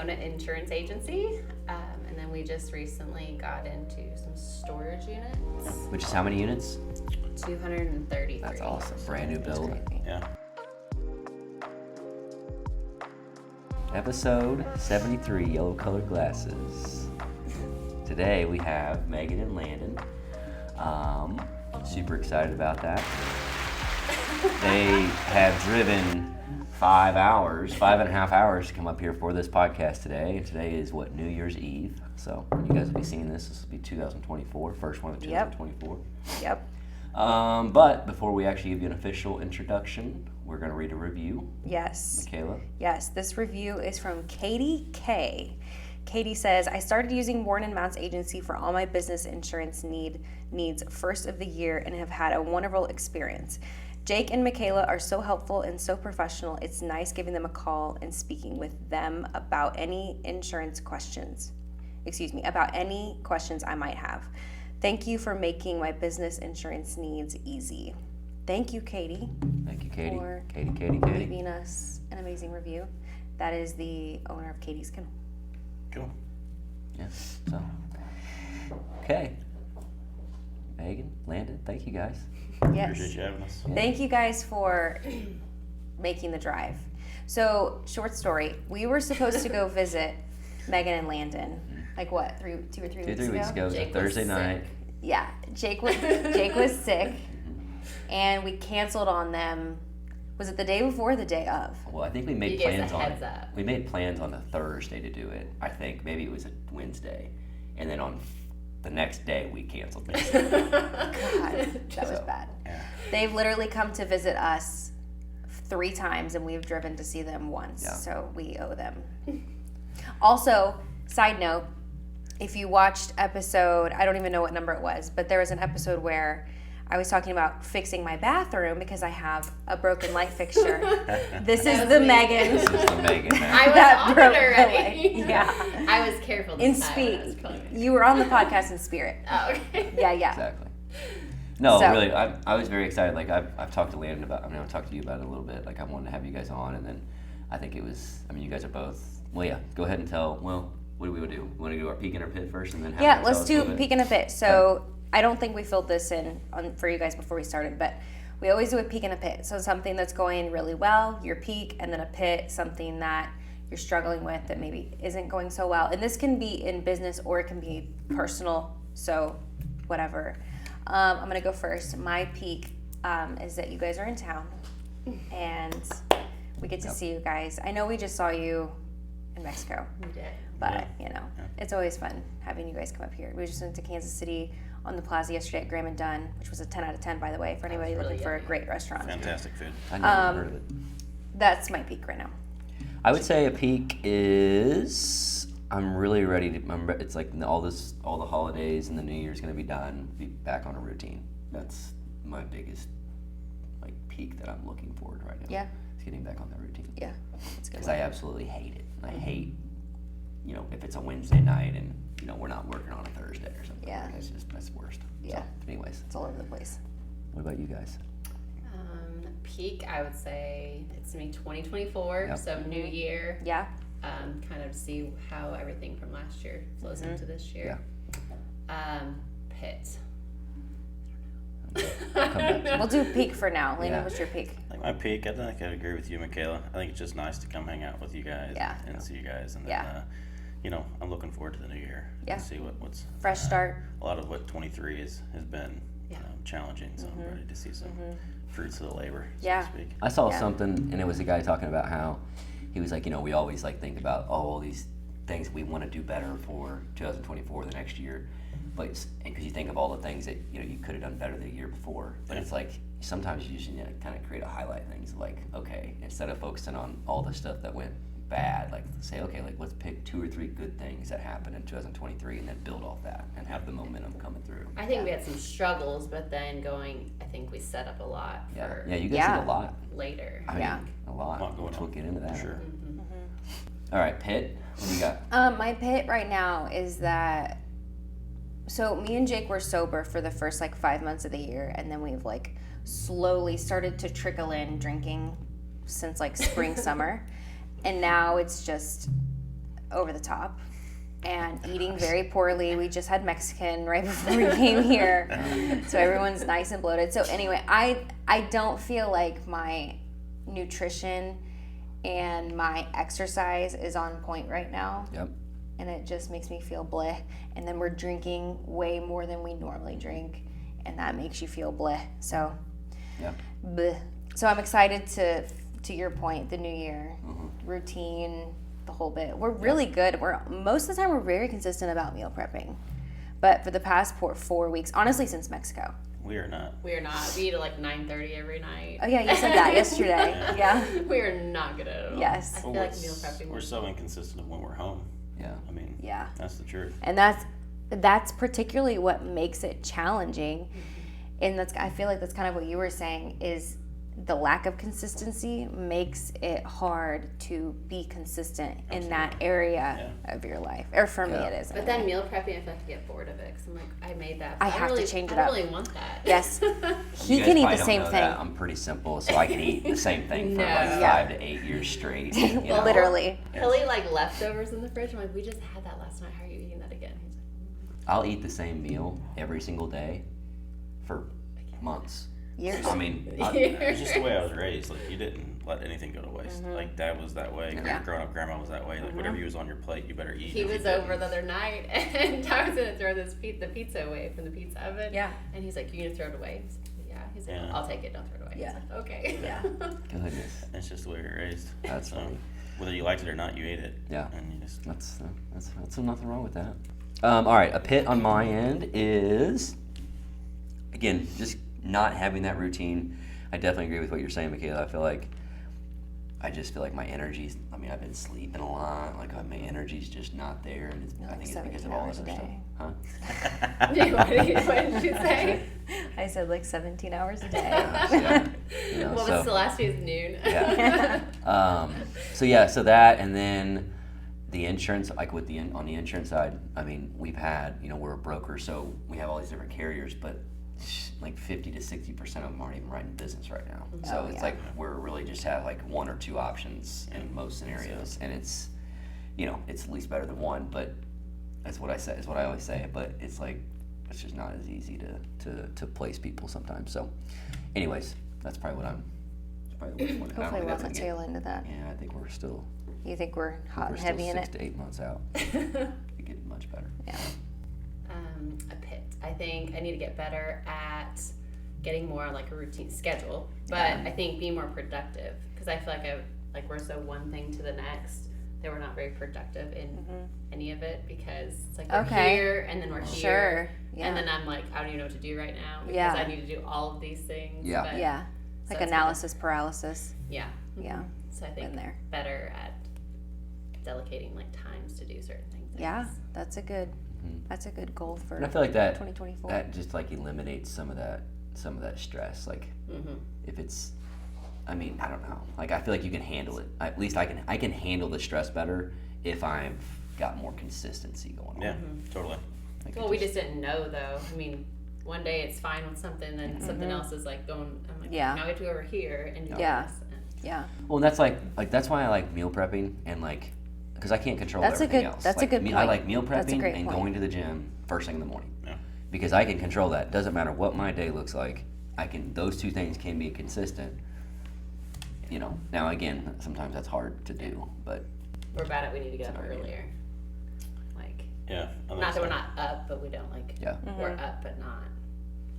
own an insurance agency, and then we just recently got into some storage units. Which is how many units? 233. That's awesome. Brand new build. Yeah. Episode 73, Yellow Colored Glasses. Today we have Meagan and Landon. Super excited about that. They have driven 5.5 hours to come up here for this podcast today. And today is New Year's Eve. So when you guys will be seeing this will be 2024, first one of 2024. Yep. But before we actually give you an official introduction, we're going to read a review. Yes. Michaela? Yes, this review is from Katie K. Katie says, I started using Warren & Mount's agency for all my business insurance needs first of the year and have had a wonderful experience. Jake and Michaela are so helpful and so professional. It's nice giving them a call and speaking with them about any about any questions I might have. Thank you for making my business insurance needs easy. Thank you, Katie. Thank you, Katie. For Katie. leaving us an amazing review. That is the owner of Katie's Kennel. Cool. Yeah, so. Okay. Meagan, Landon, thank you guys. Yes. Appreciate you having us. Yeah. Thank you guys for making the drive. So, short story. We were supposed to go visit Meagan and Landon, like what, 2 or 3 weeks ago? 3 weeks ago. It was a Jake was Thursday night. sick. Yeah, Jake was sick, and we canceled on them. Was it the day before or the day of? Well, I think we made You gave us plans a on heads it. up. We made plans on the Thursday to do it. I think maybe it was a Wednesday, and then on the next day we canceled it. God, that was bad. Yeah. They've literally come to visit us 3 times, and we've driven to see them once. Yeah. So we owe them. Also, side note, if you watched episode, I don't even know what number it was, but there was an episode where I was talking about fixing my bathroom because I have a broken light fixture. This is the Meagan. This is the Meagan. I was That on it broke already. the light. Yeah. I was careful In this time when I was speed. pulling it. You were on the podcast in spirit. Oh, okay. Yeah. Exactly. No, So- really, I was very excited. Like, I've talked to Landon about, I've talked to you about it a little bit. Like, I wanted to have you guys on, and then I think it was, you guys are both, well, yeah, go ahead and tell, well, what do we do? We want to do our peek in our pit first, and then have Yeah, you let's tell us do a little peek bit? in a pit. So I don't think we filled this in for you guys before we started, but we always do a peek in a pit. So something that's going really well, your peak, and then a pit, something that you're struggling with that maybe isn't going so well. And this can be in business or it can be personal, so whatever. I'm going to go first. My peak is that you guys are in town, and we get to see you guys. I know we just saw you in Mexico. We did. But, it's always fun having you guys come up here. We just went to Kansas City on the plaza yesterday at Graham and Dunn, which was a 10 out of 10, by the way, for anybody really looking for a yummy. great restaurant. Fantastic food. I never heard of it. That's my peak right now. I would say a peak is I'm really ready to. It's like all the holidays and the New Year's going to be done. Be back on a routine. That's my biggest peak that I'm looking forward to right now. Yeah. It's getting back on that routine. Yeah, that's good. Because I absolutely hate it. I hate, if it's a Wednesday night and we're not working on a Thursday or something. Yeah. That's worst. Yeah. So, anyways, It's all over the place. what about you guys? Peak, I would say it's me 2024, Yep. so new year. Yeah. Kind of see how everything from last year flows into this year. Pit. I'll come back to We'll do peak for now. Lena, Yeah. what's your peak? Like my peak, I think I'd agree with you, Michaela. I think it's just nice to come hang out with you guys Yeah. and see you guys. And then, Yeah. I'm looking forward to the new year. Yeah. To see what's Fresh start. a lot of what 23 has been Yeah. challenging. So I'm ready to see some fruits of the labor, Yeah. so to speak. I saw Yeah. something, and it was a guy talking about how he was like, we always think about all these things we want to do better for 2024 the next year, but because you think of all the things that you could have done better the year before, but it's like sometimes you just need to kind of create a highlight things like, okay, instead of focusing on all the stuff that went bad, say, okay, let's pick 2 or 3 good things that happened in 2023 and then build off that and have the momentum coming through. I think we had some struggles, but then I think we set up a lot for Yeah, you guys Yeah. did a lot. later. I mean, Yeah. a lot. A lot going Which we'll on. get into that. Sure. All right, Pitt, what do you got? My pit right now is that, so me and Jake were sober for the first 5 months of the year, and then we've slowly started to trickle in drinking since spring, summer. And now it's just over the top and eating very poorly. We just had Mexican right before we came here, so everyone's nice and bloated. So anyway, I don't feel like my nutrition and my exercise is on point right now. Yep. And it just makes me feel bleh. And then we're drinking way more than we normally drink, and that makes you feel bleh. So, Yeah. bleh. So I'm excited to your point, the new year routine, the whole bit. We're really good. Most of the time we're very consistent about meal prepping, but for the past 4 weeks, honestly, since Mexico. We are not. We are not. We eat at like 9:30 every night. Oh yeah, you said that yesterday. Yeah. We are not good at it. Yes. I feel like meal prepping. We're so inconsistent of when we're home. Yeah. I mean, Yeah. that's the truth. And that's particularly what makes it challenging. And I feel like that's kind of what you were saying, is the lack of consistency makes it hard to be consistent in that area of your life. Or for me, it is. But then meal prepping, I feel like I get bored of it because I'm like, I made that. I have to change it I up. don't really want that. Yes. He You guys can eat probably the don't same know thing. that. I'm pretty simple, so I can eat the same thing for No. like Yeah. 5 to 8 years straight. You know? Literally. He'll eat like leftovers in the fridge. I'm like, we just had that last night. How are you eating that again? He's like, I'll eat the same meal every single day for months. Years. I mean, It's just the way I was raised. Like, you didn't let anything go to waste. Mm-hmm. Like, Dad was that way. Growing up, Grandma was that way. Like, whatever you was on your plate, you better eat. he If you was didn't- over the other night, and I was gonna throw the pizza away from the pizza oven. Yeah. And he's like, "You gonna throw it away?" He's like, yeah. He's like, Yeah. "I'll take it. Don't throw it away." Yeah. He's like, "Okay." Yeah. Goodness. It's just the way we were raised. That's So, funny. whether you liked it or not, you ate it. Yeah. And you just. That's nothing wrong with that. All right, a pit on my end is, again, just not having that routine. I definitely agree with what you're saying, Michaela. I just feel like my energy's, I mean, I've been sleeping a lot. Like, my energy's just not there. And I think it's because of all this other stuff. Huh? What did you say? I said like 17 hours a day. Yeah. You know, Well, so, it's the last day is noon. Yeah. So that, and then the insurance, like on the insurance side, I mean, we've had, we're a broker, so we have all these different carriers, but like 50 to 60% of them aren't even writing business right now. So it's like we're really just have like 1 or 2 options in most scenarios, and it's, it's at least better than one, but that's what I say, is what I always say, but it's like, it's just not as easy to place people sometimes. So anyways, that's probably what I'm, Hopefully we're on the tail end of that. yeah, I think we're still, You think we're hot we're and still heavy in 6 it? to 8 months out. We get much better. Yeah. A pit. I think I need to get better at getting more on like a routine schedule, but I think be more productive, because I feel like we're so one thing to the next that we're not very productive in any of it, because it's like we're here and then we're here. Sure. Yeah. And then I'm like, I don't even know what to do right now because Yeah. I need to do all of these things. Yeah. But, Yeah. so Like it's analysis paralysis. Yeah. Yeah. So I think Been there. better at delegating like times to do certain things. I Yeah. guess. That's a good goal for And I feel like that 2024. that just like eliminates some of that stress. Like if it's, I mean, I don't know. Like I feel like you can handle it. At least I can handle the stress better if I've got more consistency going on. Yeah, totally. Like Well, we just didn't know though. I mean, one day it's fine with something, then something else is like going. I'm like, Yeah. now we have to go over here and do Yeah. this. And Yeah. Well, and that's like that's why I like meal prepping and like because I can't control That's a everything good- else. that's a Like, good I point. like meal That's a prepping great and point. going to the gym first thing in the morning. Yeah. Because I can control that. Doesn't matter what my day looks like. Those two things can be consistent. Now again, sometimes that's hard to do, but we're bad at we need to get up earlier. Like, Yeah. I think not that so. we're not up, but we don't like. yeah. We're up, but not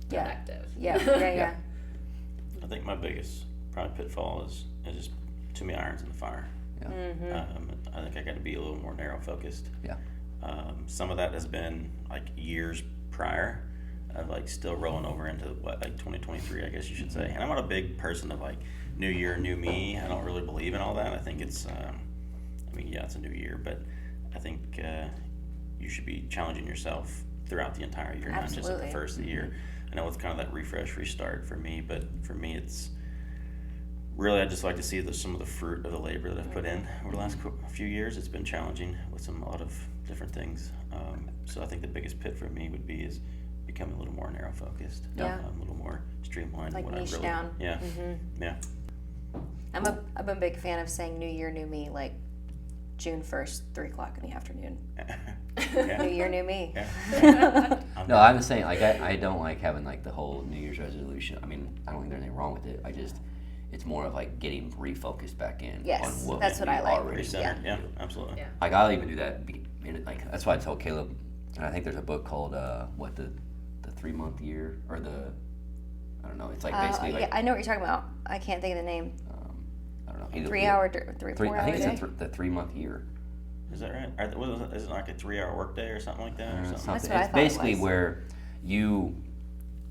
Yeah. productive. Yeah. Yeah. I think my biggest probably pitfall is just too many irons in the fire. Yeah. I think I got to be a little more narrow focused. Yeah. Some of that has been like years prior of like still rolling over into like 2023, I guess you should say. And I'm not a big person of like new year, new me. I don't really believe in all that. I think it's, it's a new year, but I think you should be challenging yourself throughout the entire year, not just at the Absolutely. first of the year. I know it's kind of that refresh, restart for me, but for me it's really, I just like to see some of the fruit of the labor that I've put in over the last few years. It's been challenging with a lot of different things. So I think the biggest pit for me would be is becoming a little more narrow focused, Yeah. a little more streamlined. Like what I niche really, down. Yeah, yeah. I'm a big fan of saying new year, new me, like June 1st, 3 o'clock in the afternoon. Yeah. New year, new me. Yeah. No, I'm just saying, like, I don't like having, like, the whole New Year's resolution. I mean, I don't think there's anything wrong with it. It's more of, like, getting refocused back in Yes, on what that's what we I like. already do. Recentered. Yeah, absolutely. Yeah. Like, I'll even do that. Like, that's why I told Caleb, and I think there's a book called, the 3-month year, or I don't know. It's, like, basically, like, yeah, I know what you're talking about. I can't think of the name. I don't know. Either 3 hour, 4 I hour think day? it's the 3-month year. Is that right? Is it like a 3-hour workday or something like that? Or something? That's what I It's thought it basically was. where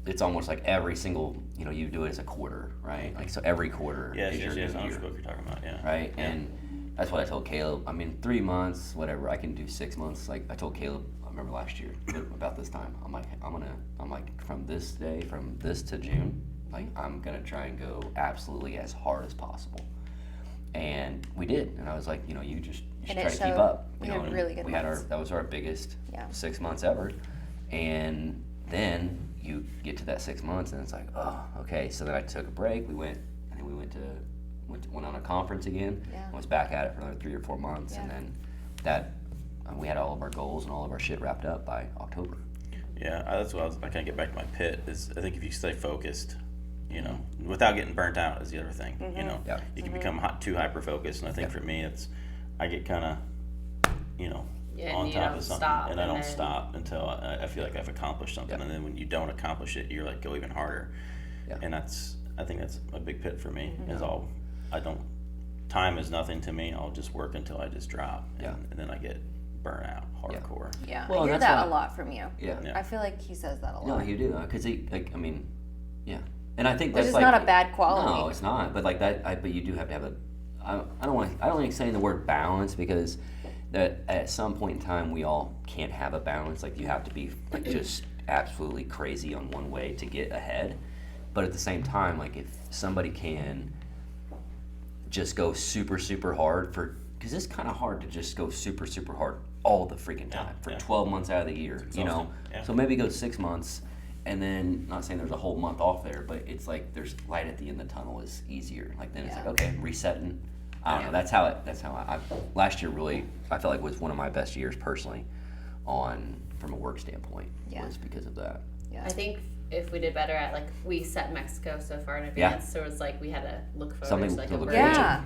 it's almost like every single, you do it as a quarter, right? Like, so every quarter Yes, is your yes. new I know year, what you're talking about. Yeah. right? Yeah. And that's what I told Caleb. I mean, 3 months, whatever. I can do 6 months. Like, I told Caleb, I remember last year about this time. I'm like, from this to June, like, I'm gonna try and go absolutely as hard as possible. And we did, and I was like, you should And try it to keep showed. up. We You know, had and really good we had months. that was our biggest Yeah. 6 months ever, and then you get to that 6 months, and it's like, oh, okay. So then I took a break. We went on a conference again. Yeah. I was back at it for another 3 or 4 months, and then we had all of our goals and all of our shit wrapped up by October. Yeah, that's what I kind of get back to my pit. Is I think if you stay focused, without getting burnt out is the other thing. Yeah. You can become too hyper focused, and I think for me, I get kind of, Yeah, on and you top don't of something, stop, and I and don't then- stop until I feel like I've accomplished something, Yeah. and then when you don't accomplish it, you're like go even harder, Yeah. and I think that's a big pit for me. Time is nothing to me. I'll just work until I just drop, and then I get burnt out hardcore. Yeah, Well, I hear that's that why- a lot from you. Yeah. Yeah. I feel like he says that a lot. No, you do, because yeah, and I think Which that's is like, not a bad quality. No, it's not. But like that, but you do have to have I don't like saying the word balance, because that at some point in time we all can't have a balance. Like, you have to be like just absolutely crazy on one way to get ahead. But at the same time, like, if somebody can just go super, super hard because it's kind of hard to just go super, super hard all the freaking time for 12 months out of the year, exhausting. Yeah. So maybe go 6 months, and then, not saying there's a whole month off there, but it's like there's light at the end of the tunnel is easier. Like, then it's like, okay, resetting. I don't know. That's how I last year really, I felt like was one of my best years personally from a work standpoint, was because of that. Yeah. I think if we did better at, like, we set Mexico so far in advance, so it's like we had to look forward Something to, like, to a look break. forward to. Yeah.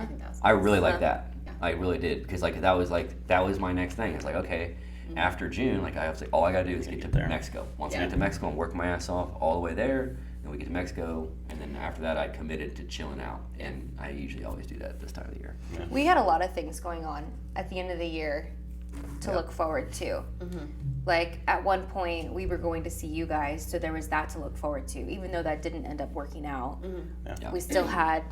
I think that was I really like fun. that. Yeah. I really did, because that was my next thing. It's like, okay, after June, like, I was like, all I gotta do is get to there. Mexico. Once I Yeah. get to Mexico and work my ass off all the way there, then we get to Mexico, and then after that, I committed to chilling out, and I usually always do that at this time of the year. We had a lot of things going on at the end of the year to Yeah. look forward to. Like, at one point, we were going to see you guys, so there was that to look forward to. Even though that didn't end up working out, Yeah. we still had,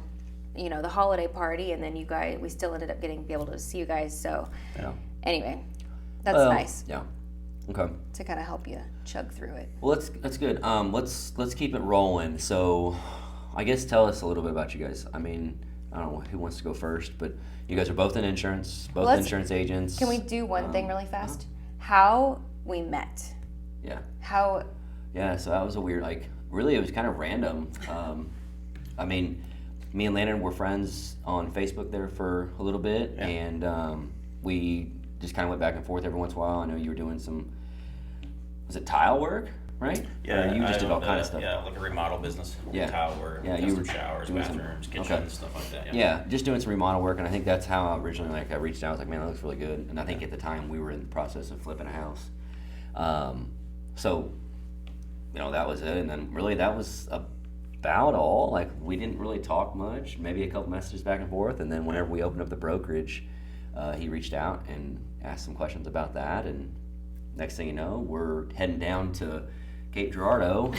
the holiday party, and then we still ended up be able to see you guys. So, Yeah. anyway, that's Well, nice Yeah. Okay. to kind of help you chug through it. Well, that's good. Let's keep it rolling. So, I guess tell us a little bit about you guys. I mean, I don't know who wants to go first, but you guys are both in insurance, both Let's- insurance agents. Can we do one thing really fast? How we met. Yeah. How Yeah, so that was a weird, really, it was kind of random. I mean, me and Landon were friends on Facebook there for a little bit, and we just kind of went back and forth every once in a while. I know you were doing was it tile work, right? Yeah, Or you just I did all owned kind of stuff. Yeah, like a remodel business. Yeah. Tile work, Yeah, you custom were showers, doing some- bathrooms, okay. kitchens, stuff like that. Yeah, just doing some remodel work, and I think that's how I originally, I reached out. I was like, man, that looks really good. And I think at the time we were in the process of flipping a house. So, that was it. And then really that was about all. Like, we didn't really talk much, maybe a couple messages back and forth. And then whenever we opened up the brokerage, he reached out and asked some questions about that. And next thing you know, we're heading down to Cape Girardeau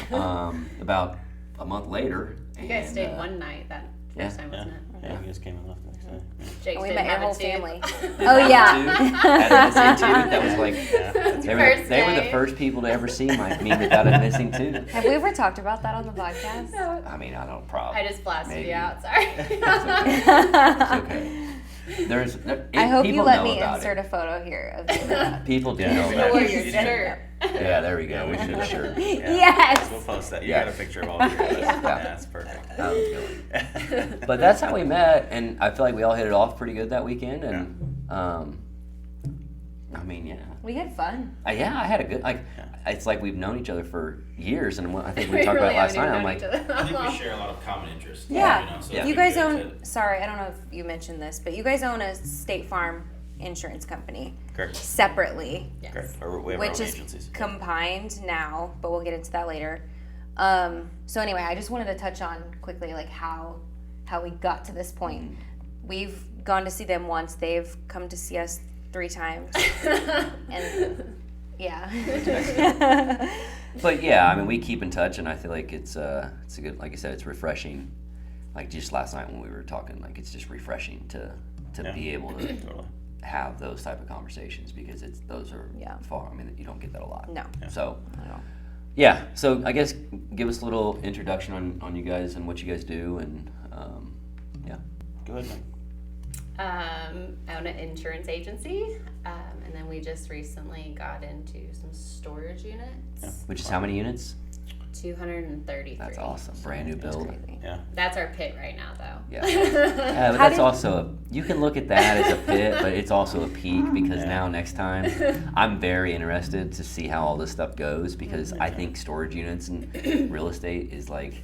about a month later. You guys and, stayed one night that first yeah. time, Yeah, wasn't it? yeah, you guys came and left the next day. Jake we didn't met your have whole it too. family. They Oh, had yeah. a missing tooth. That was like That's they your were, first they were the day. first people to ever see me without a missing tooth. Have we ever talked about that on the podcast? No. I mean, I don't probably. I just blasted Maybe. you out. Sorry. It's okay. I hope you people let know me about insert it. a photo here of you. People do Yeah, know we about know. Or it. your You did. shirt. Yeah, there we go. We should have sure. Yes. We'll post that. You Yeah. got a picture of all three of us. Yeah. That's perfect. That was good. But that's how we met, and I feel like we all hit it off pretty good that weekend. And I mean, yeah. We had fun. I had a good, it's like we've known each other for years, and I think we talked about it last night. I'm like, I think we share a lot of common interests. Yeah. You know, so You it'd be guys good own, to- sorry, I don't know if you mentioned this, but you guys own a State Farm insurance company Correct. separately, Yes. Correct. Or we have our which own is agencies. combined now, but we'll get into that later. So anyway, I just wanted to touch on quickly like how we got to this point. We've gone to see them once. They've come to see us 3 times. And yeah. but yeah, I mean, we keep in touch, and I feel like it's a good, like I said, it's refreshing. Like just last night when we were talking, like it's just refreshing to be able to Totally. have those type of conversations, because those are far. I mean, you don't get that a lot. No. So. I don't. Yeah, so I guess give us a little introduction on you guys and what you guys do, and yeah. Go ahead, man. I own an insurance agency, and then we just recently got into some storage units. Yeah. Which is how many units? 233. That's awesome. Brand new That's build. crazy. Yeah. That's our pit right now, though. Yeah. Yeah, but that's also you can look at that as a pit, but it's also a peak, because now next time I'm very interested to see how all this stuff goes, because I think storage units and real estate is like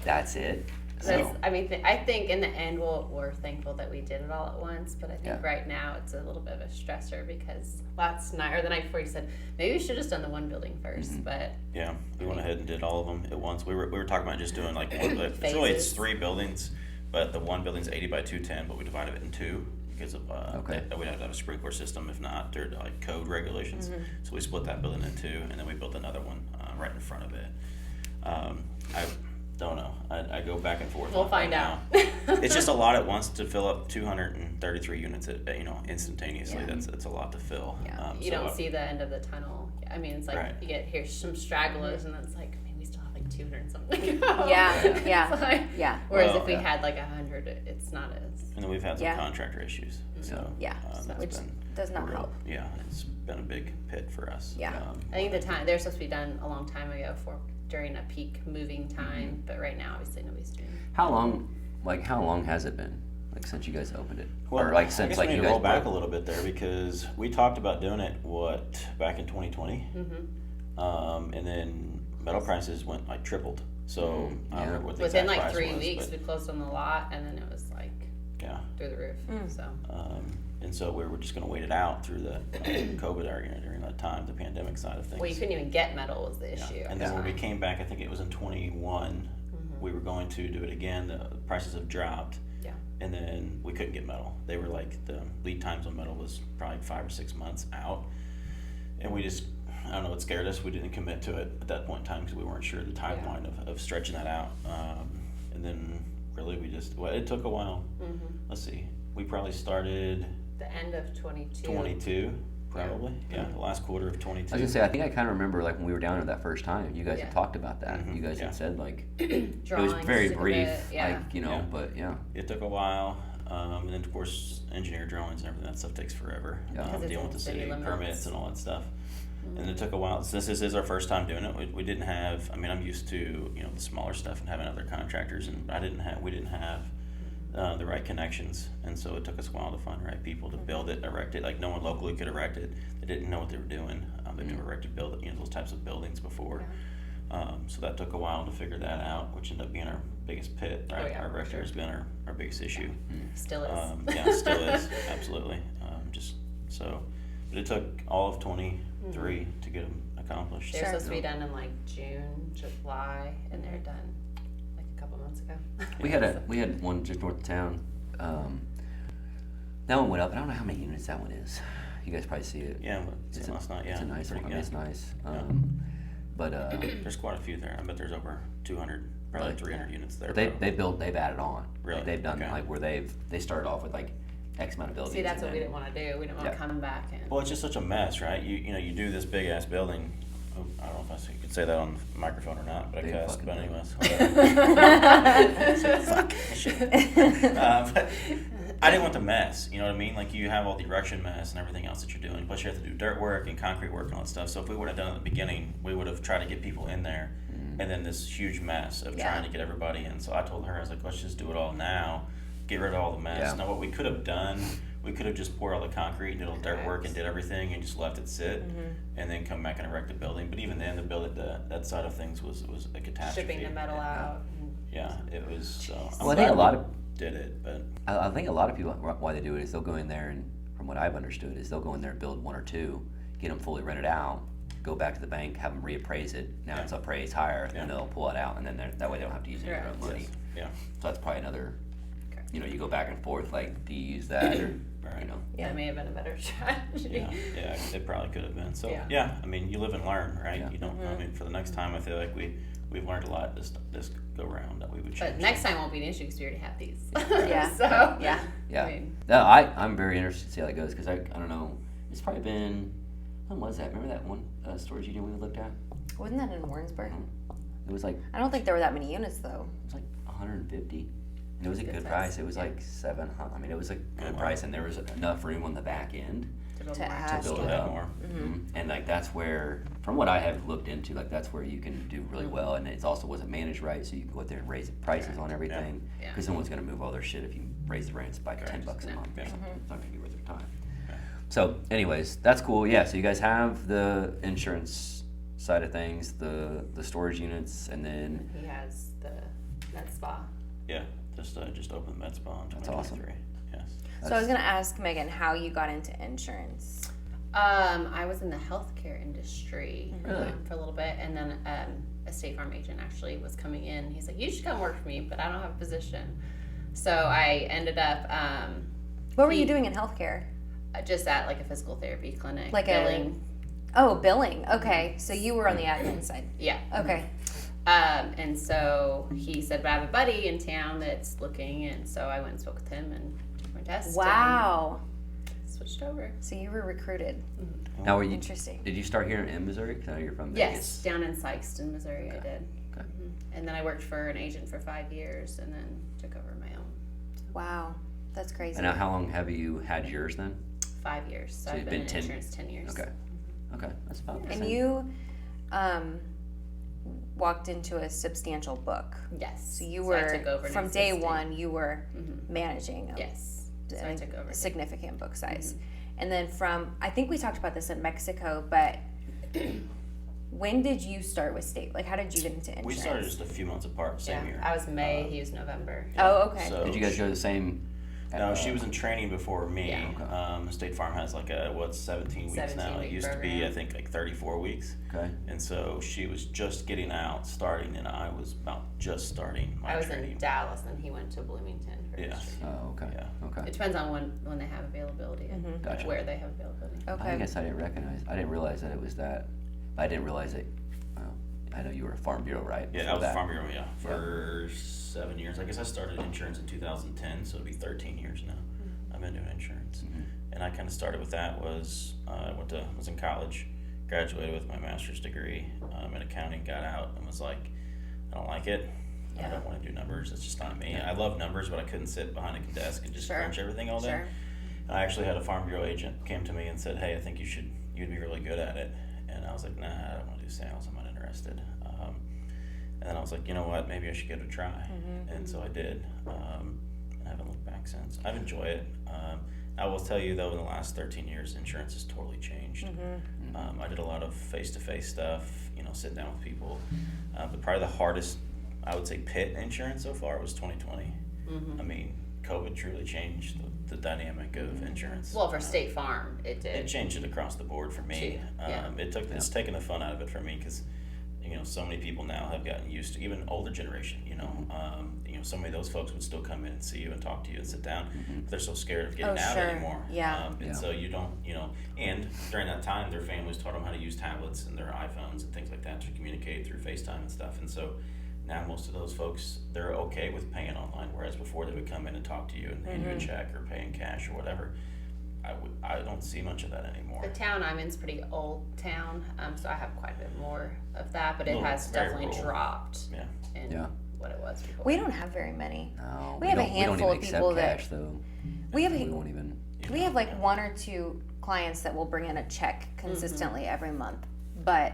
that's it. So I mean, I think in the end we're thankful that we did it all at once, but I think Yeah. right now it's a little bit of a stressor, because last night or the night before you said maybe we should have just done the one building 1st, but Yeah, we went ahead and did all of them at once. We were talking about just doing like one. It's really it's Phases. 3 buildings, but the one building's 80 by 210, but we divided it in 2 because of Okay. we'd have to have a sprinkler system if not, they're like code regulations. So we split that building in 2, and then we built another one right in front of it. I don't know. I go back and forth. we'll on find that out. now. It's just a lot at once to fill up 233 units instantaneously. Yeah. That's a lot to fill. Yeah, you so don't see the end of the tunnel. I mean, it's like Right. you get here's some stragglers, and then it's like, man, we still have like 200 and something. Yeah, yeah, It's like- yeah. Whereas Well, if we yeah. had like 100, it's not as. And then we've had some Yeah. contractor issues. So Yeah, that's which been does not real- help. Yeah, it's been a big pit for us. Yeah. I think the time they're supposed to be done a long time ago during a peak moving time, but right now obviously nobody's doing. how long has it been? Like since you guys opened it, Well, or like I since guess like we you need to guys roll back a broke- little bit there, because we talked about doing it back in 2020, and then metal prices went like tripled. So I don't remember what the Within exact like price 3 was, weeks, but we closed on the lot, and then it was like yeah. through the roof. So And so we were just going to wait it out through the COVID era during that time, the pandemic side of things. well, you couldn't even get metal was the Yeah. issue. And then when we came back, I think it was in 21, we were going to do it again. The prices have dropped. Yeah. And then we couldn't get metal. They were like, the lead times on metal was probably 5 or 6 months out. And we just, I don't know, it scared us. We didn't commit to it at that point in time because we weren't sure the timeline of stretching that out. And then really it took a while. Let's see. We probably started The end of 22. 22, probably. Yeah, the last quarter of 22. I was gonna say, I think I kind of remember like when we were down there that first time, you guys Yeah. had talked about that. Mhm, You guys yeah. had said like Drawings, it was very took a brief, bit, yeah. like Yeah. but yeah. It took a while, and then of course engineer drawings and everything, that stuff takes forever. Yeah. Because it's Dealing in with the city city limits. permits and all that stuff. And it took a while. Since this is our first time doing it, we didn't have, I mean, I'm used to, the smaller stuff and having other contractors, and we didn't have the right connections, and so it took us a while to find the right people to build it, erect it. Like no one locally could erect it. They didn't know what they were doing. They've never erected those types of buildings before. So that took a while to figure that out, which ended up being our biggest pit. Right? Oh, yeah, Our for erector sure. has been our biggest issue. Still is. Yeah, still is, absolutely. But it took all of 23 to get them accomplished. They're supposed to be done in like June, July, and they're done like a couple months ago. We had one just north of town. That one went up. I don't know how many units that one is. You guys probably see it. Yeah, but it's last night. Yeah, It's a nice one. I mean, it's yeah. nice. But There's quite a few there. I bet there's over 200, probably Really? 300 units there. they've added on. Really? Like, they've done Okay. like where they started off with like X amount of buildings. See, that's and what we then- didn't want to do. We didn't want Yeah. to come back and. Well, it's just such a mess, right? You do this big ass building. Oh, I don't know if I could say that on the microphone or not, but I Big cussed. fucking But building. anyways, fuck. But I didn't want the mess. You know what I mean? Like you have all the erection mess and everything else that you're doing. Plus you have to do dirt work and concrete work and all that stuff. So if we would have done it at the beginning, we would have tried to get people in there, and then this huge mess of trying to get everybody in. So I told her, I was like, let's just do it all now. Get rid of all the mess. Yeah. Now what we could have done we could have just poured all the concrete and did all the dirt work and did everything and just left it sit and then come back and erect the building. But even then, the building, that side of things was a catastrophe. Shipping the metal out. Yeah, it was. So Well, I think a lot of did it, but I think a lot of people, why they do it is they'll go in there and, from what I've understood, is they'll go in there and build one or two, get them fully rented out, go back to the bank, have them reappraise it. Now it's appraised higher, and they'll pull it out, and then that way they don't have to use any of their own money. yeah, So that's probably another. You know, you go back and forth. Like, do you use that, or Right. you know? That may have been a better strategy. yeah, it probably could have been. So Yeah. I mean, you live and learn, right? Yeah. You don't. I mean, for the next time, I feel like we've learned a lot this go round that we would change. But next time won't be an issue because we already have these. Yeah. So Yeah. Yeah. I mean, No, I'm very interested to see how that goes because I don't know. It's probably been, when was that? Remember that one storage unit we looked at? Wasn't that in Warrensburg? It was like I don't think there were that many units though. 150. And it was a Good good size. price. It was like 700. I mean, it was a good wow. price, and there was enough room on the back end to build To more. add. to build Still it have up. more. And like that's where, from what I have looked into, like that's where you can do really well, and it also wasn't managed right, so you can go out there and raise prices on everything. Yeah. Because no one's gonna move all their shit if you raise the rents by $10 a No. month. Yeah. It's not gonna be worth their time. So, anyways, that's cool. Yeah. So you guys have the insurance side of things, the storage units, and then He has the med spa. Yeah, just opened the med spa in That's awesome. 2023. Yes. So I was gonna ask Megan how you got into insurance. I was in the healthcare industry Really? for a little bit, and then a State Farm agent actually was coming in. He's like, "You should come work for me," but I don't have a position. So I ended up What were you doing in healthcare? just at like a physical therapy clinic, Like billing. billing. Okay, so you were on the admin side. Yeah. Okay. And so he said, "But I have a buddy in town that's looking," and so I went and spoke with him and took my test. Wow. And switched over. So you were recruited. now were you? Interesting. Did you start here in Missouri? 'Cause I know you're from Yes, Vegas. down in Sykeston, Missouri, I did. Okay. And then I worked for an agent for 5 years, and then took over my own. Wow. That's crazy. And now, how long have you had yours then? 5 years. So, So I've you've been been in 10 insurance 10 years. Okay. Okay, that's about the And same. you walked into a substantial book. Yes. So you I were, took over and from day assisted. one, you were managing a, Yes. So I took over. a significant book size. And then I think we talked about this in Mexico, but when did you start with state? Like, how did you get into insurance? We started just a few months apart, same year. I was May, he was November. Oh, okay. So Did you guys go to the same? No, she was in training before me. Yeah. State Farm has like 17 weeks now. 17-week It used to be, program. I think, like 34 weeks. Okay. And so she was just getting out, starting, and I was about just starting my I was training. in Dallas, and he went to Bloomington for his Yeah. training. Oh, okay. Yeah. Okay. It depends on when they have availability and Gotcha. where they have availability. I Okay. guess I didn't realize that it was that. I didn't realize it. Well, I know you were a Farm Bureau, right? Yeah, Before I was that. Farm Bureau, for 7 years. I guess I started insurance in 2010, so it'd be 13 years now. I've been doing insurance. And I kind of started with that was was in college, graduated with my master's degree in accounting, got out and was like, I don't like it. I don't want to do numbers. It's just not me. I love numbers, but I couldn't sit behind a desk and just Sure. crunch everything all day. Sure. I actually had a Farm Bureau agent came to me and said, "Hey, I think you'd be really good at it." And I was like, "Nah, I don't want to do sales. I'm not interested." And then I was like, "You know what? Maybe I should give it a try." And so I did. I haven't looked back since. I've enjoyed it. I will tell you though, in the last 13 years, insurance has totally changed. I did a lot of face-to-face stuff, sitting down with people. But probably the hardest, I would say, pit insurance so far was 2020. I mean, COVID truly changed the dynamic of insurance. Well, for State Farm, it did. It changed it across the board for me. Yeah. It's taken the fun out of it for me because so many people now have gotten used to, even older generation. So many of those folks would still come in and see you and talk to you and sit down. But they're so scared of getting out sure. anymore. Yeah. And so you don't, and during that time, their families taught them how to use tablets and their iPhones and things like that to communicate through FaceTime and stuff. And so now most of those folks, they're okay with paying online, whereas before they would come in and talk to you and hand you a check or pay in cash or whatever. I don't see much of that anymore. The town I'm in is a pretty old town, so I have quite a bit more of that, but it Little- has very definitely rural. dropped Yeah. in Yeah. what it was before. We don't have very many. No, We have a don't- handful we don't of even people accept that- cash, though. We have We won't even. We have like one or two clients that will bring in a check consistently every month, but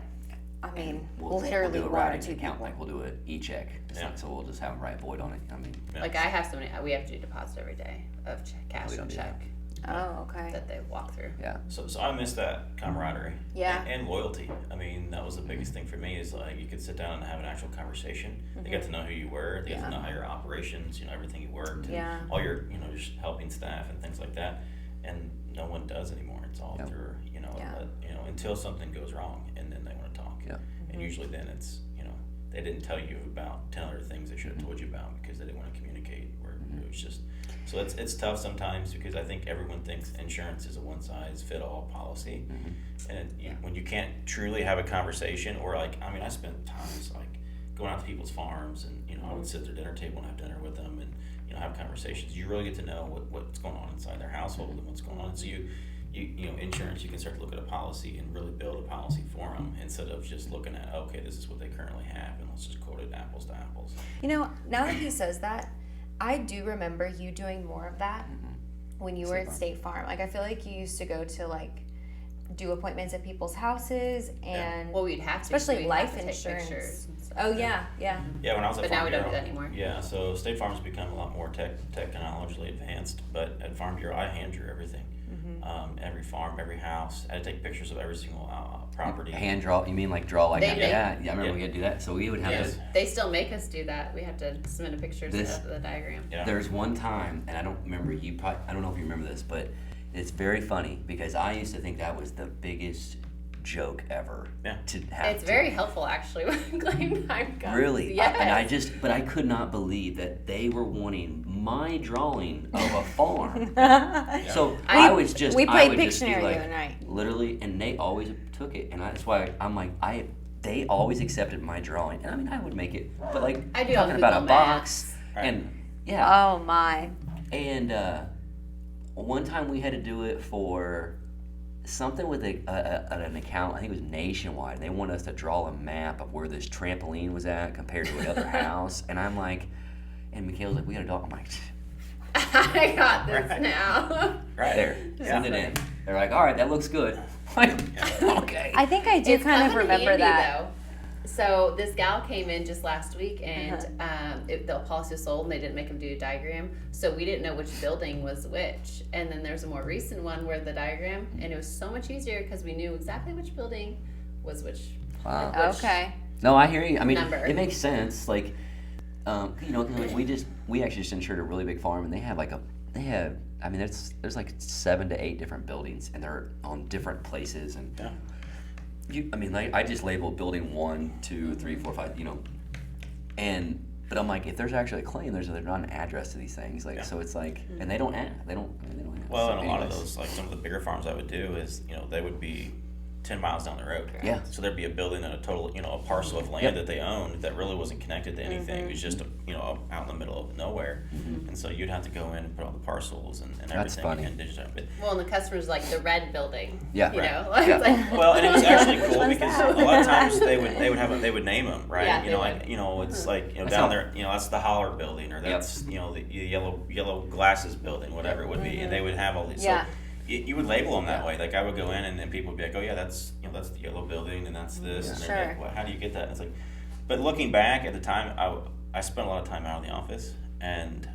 I mean, literally do a one or routing two account, people. like we'll do an e-check. It's Yeah. like, so we'll just have them write void on it. I mean, Yeah. Like I have so many, we have to do deposit every day of cash we don't and do check. Oh, okay. that they walk through. Yeah. So I miss that camaraderie. Yeah. And loyalty. I mean, that was the biggest thing for me is like you could sit down and have an actual conversation. They got to know who you were. They got to know how your operations, everything you worked, and all your, your helping staff and things like that. And no one does anymore. It's all through, until something goes wrong, and then they want to talk. Yeah. And usually then it's, they didn't tell you about 10 other things they should have told you about because they didn't want to communicate. Or it was just, so it's tough sometimes because I think everyone thinks insurance is a one-size-fit-all policy. And when you can't truly have a conversation, or I spent times going out to people's farms, and I would sit at their dinner table and have dinner with them, and have conversations. You really get to know what's going on inside their household and what's going on. And so you insurance, you can start to look at a policy and really build a policy for them instead of just looking at, okay, this is what they currently have, and let's just quote it apples to apples. Now that he says that, I do remember you doing more of that when you were at State Farm. I feel like you used to go to do appointments at people's houses, and well, we'd have to, especially we'd life have to take insurance. pictures and stuff. Oh yeah. Yeah, when I was at But Farm now we don't Bureau, do that anymore. Yeah, so State Farm's become a lot more technologically advanced, but at Farm Bureau, I hand drew everything. Every farm, every house. I had to take pictures of every single property. Hand draw? You mean draw like They that? make- Yeah, I remember we had to do that. So we would have Yes. to. They still make us do that. We have to submit a picture of This- the diagram. Yeah. There's one time, and I don't remember I don't know if you remember this, but it's very funny because I used to think that was the biggest joke ever. Yeah. To have. It's very helpful actually when claim time comes. Really? Yes. But I could not believe that they were wanting my drawing of a farm. So I was just. We I played would just be Pictionary like, the other night. Literally, and they always took it, and that's why I'm like they always accepted my drawing, and I would make it, but I do on talking about a Google box, Right. and yeah, Oh my. and one time we had to do it for something with an account. I think it was Nationwide. They wanted us to draw a map of where this trampoline was at compared to another house, and I'm like, and Michaela's like, we gotta draw. I'm like, I got this Right. now. Right. there, send it in. They're like, all right, that looks good. I'm like, okay. I think I do It's kind of come in remember handy, that. though. So this gal came in just last week, and the policy was sold, and they didn't make him do a diagram, so we didn't know which building was which. And then there's a more recent one where the diagram, and it was so much easier because we knew exactly which building was which. Wow. which- Okay. No, I hear you. I mean, Number. it makes sense. 'Cause, we actually just insured a really big farm, and they have there's 7 to 8 different buildings, and they're on different places, and Yeah. I just label building 1, 2, 3, 4, 5, but I'm like, if there's actually a claim, there's not an address to these things, so it's and they don't ask. They don't ask. Well, So and a lot of anyways. those, some of the bigger farms I would do is, they would be 10 miles down the road. Yeah. So there'd be a building and a total, a parcel of land that they owned that really wasn't connected to anything. It was just, out in the middle of nowhere. And so you'd have to go in and put all the parcels and That's everything funny. and digitize it. Well, and the customer's like the red building. Yeah. You Right. know, Yeah. it's like, Well, and it was actually cool What's because that? a lot of times they would name them, right? Yeah, they would. It's like That's down how- there, that's the Holler building, or that's the yellow glasses building, whatever it would be, and they would have all these. Yeah. So you would label them that way. Like I would go in and people would be like, oh yeah, that's that's the yellow building and that's this. And they're Sure. like, well, how do you get that? And it's like, but looking back at the time, I spent a lot of time out in the office, and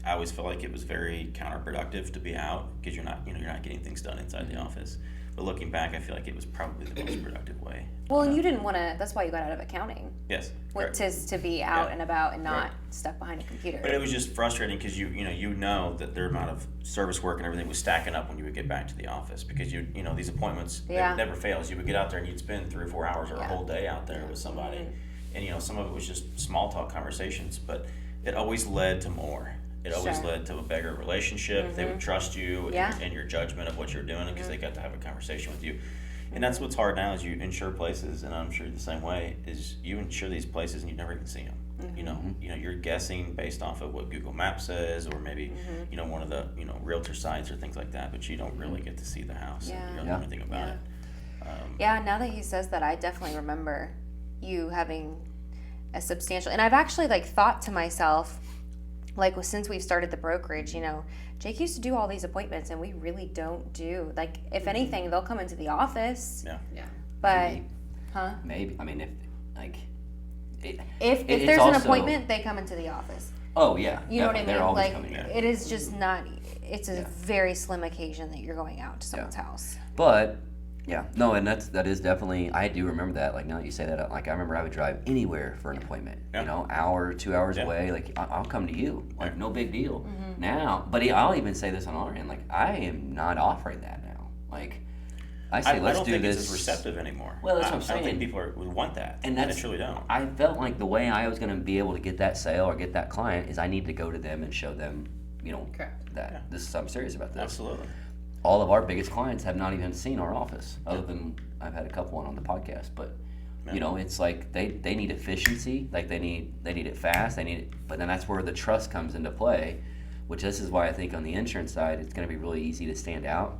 I always felt like it was very counterproductive to be out because you're not getting things done inside the office. But looking back, I feel like it was probably the most productive way. Well, and you didn't want to. That's why you got out of accounting. Yes. What correct. to be out Yeah. and about and not Right. stuck behind a computer. But it was just frustrating because you know that their amount of service work and everything was stacking up when you would get back to the office because these appointments Yeah. it never fails. You would get out there and you'd spend 3 or 4 hours or a Yeah. whole day out there with somebody, and some of it was just small talk conversations, but it always led to more. It always Sure. led to a better relationship. They would trust you Yeah. and your judgment of what you're doing because they got to have a conversation with you. And that's what's hard now is you insure places, and I'm sure the same way is you insure these places and you never even see them. You're guessing based off of what Google Maps says, or maybe one of the realtor sites or things like that, but you don't really get to see the house. Yeah. And you don't Yeah. know anything about it. Yeah, now that he says that, I definitely remember you having a substantial, and I've actually thought to myself, since we've started the brokerage, Jake used to do all these appointments and we really don't do, if anything, they'll come into the office, Yeah. yeah. but, Maybe. huh? Maybe. I mean, If it's there's an also- appointment, they come into the office. Oh yeah, You know what I definitely. mean? They're always Like, coming in. it is just not. It's a Yeah. very slim occasion that you're going out to someone's house. But yeah, no, and that is definitely. I do remember that. Like now that you say that, like I remember I would drive anywhere for an appointment. Yeah. You know, hour, 2 hours Yeah. away. Like I'll come to you. Like no big deal. Mm-hmm. Now, but I'll even say this on our end. Like I am not offering that now. Like I say, I let's don't do think this. it's as receptive anymore. Well, that's what I'm I don't think saying. people would want that. And They that's truly don't. I felt like the way I was going to be able to get that sale or get that client is I need to go to them and show them, you know, Correct. that Yeah. this is I'm serious about this. Absolutely. All of our biggest clients have not even seen our office, other than I've had a couple on the podcast. But you know, it's like they need efficiency, like they need it fast, they need it. But then that's where the trust comes into play, which this is why I think on the insurance side it's going to be really easy to stand out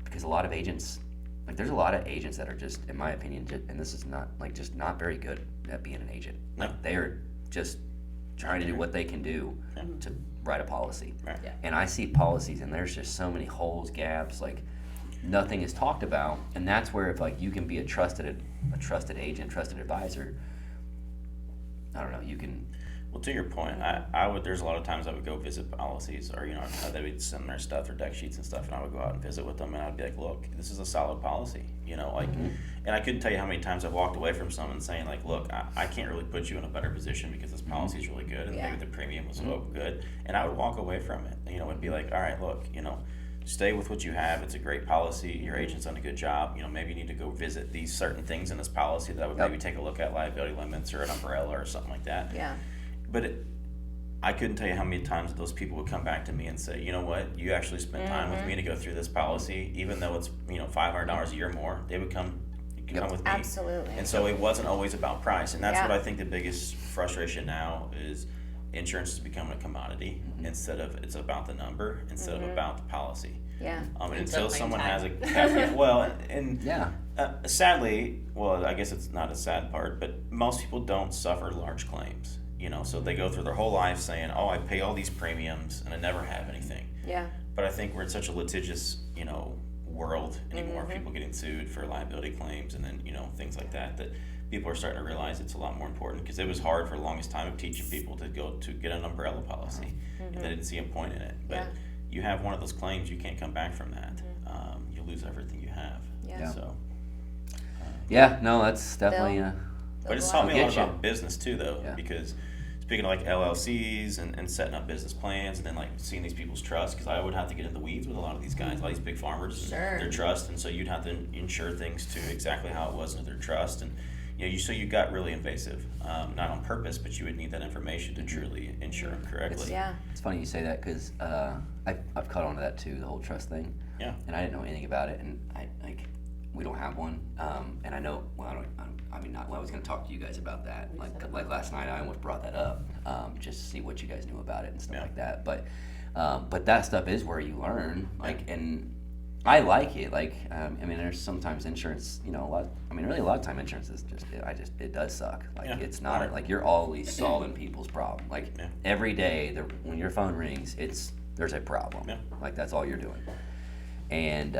because a lot of agents, like there's a lot of agents that are just, in my opinion, and this is not like just not very good at being an agent. Like they are just trying to do what they can do to write a policy. Right. Yeah. And I see policies and there's just so many holes, gaps, like nothing is talked about. And that's where if like you can be a trusted agent, trusted advisor, I don't know, you can. Well, to your point, I would. There's a lot of times I would go visit policies, or they would send their stuff or deck sheets and stuff, and I would go out and visit with them, and I'd be like, "Look, this is a solid policy," like. And I couldn't tell you how many times I've walked away from someone saying, like, "Look, I can't really put you in a better position because this policy is really good, and maybe the premium was so good," and I would walk away from it. It'd be like, "All right, look, stay with what you have. It's a great policy. Your agent's done a good job. Maybe you need to go visit these certain things in this policy that I would maybe take a look at, liability limits or an umbrella or something like that." Yeah. But I couldn't tell you how many times those people would come back to me and say, "You know what? You actually spent time with me to go through this policy, even though it's $500 a year more." They would come with me. Absolutely. And so it wasn't always about price, and that's what I think the biggest frustration now is. Insurance is becoming a commodity instead of it's about the number instead of about the policy. Yeah. And until Until someone has time. a well, and Yeah. Sadly, well, I guess it's not a sad part, but most people don't suffer large claims. So they go through their whole life saying, "Oh, I pay all these premiums and I never have anything." Yeah. But I think we're in such a litigious, world anymore. People getting sued for liability claims and then things like that. That people are starting to realize it's a lot more important because it was hard for the longest time of teaching people to go to get an umbrella policy, and they didn't see a point in it. But you have one of those claims, you can't come back from that. You lose everything you have. Yeah. So. Yeah, no, that's definitely. But it's taught me a lot Get you. about business too, though, because speaking of like LLCs and setting up business plans and then like seeing these people's trust, because I would have to get in the weeds with a lot of these guys, all these big farmers, and their trust, and so you'd have to insure things to exactly how it was into their trust, and you got really invasive, not on purpose, but you would need that information to truly insure them correctly. It's funny you say that because I've caught on to that too, the whole trust thing. Yeah. And I didn't know anything about it, and we don't have one. And I know, well, I was going to talk to you guys about that. Like last night, I almost brought that up just to see what you guys knew about it and stuff like that. But that stuff is where you learn. And I like it. There's sometimes insurance. A lot of time insurance is it does suck. It's not like you're always solving people's problem. Every day, when your phone rings, there's a problem. Yeah. That's all you're doing. And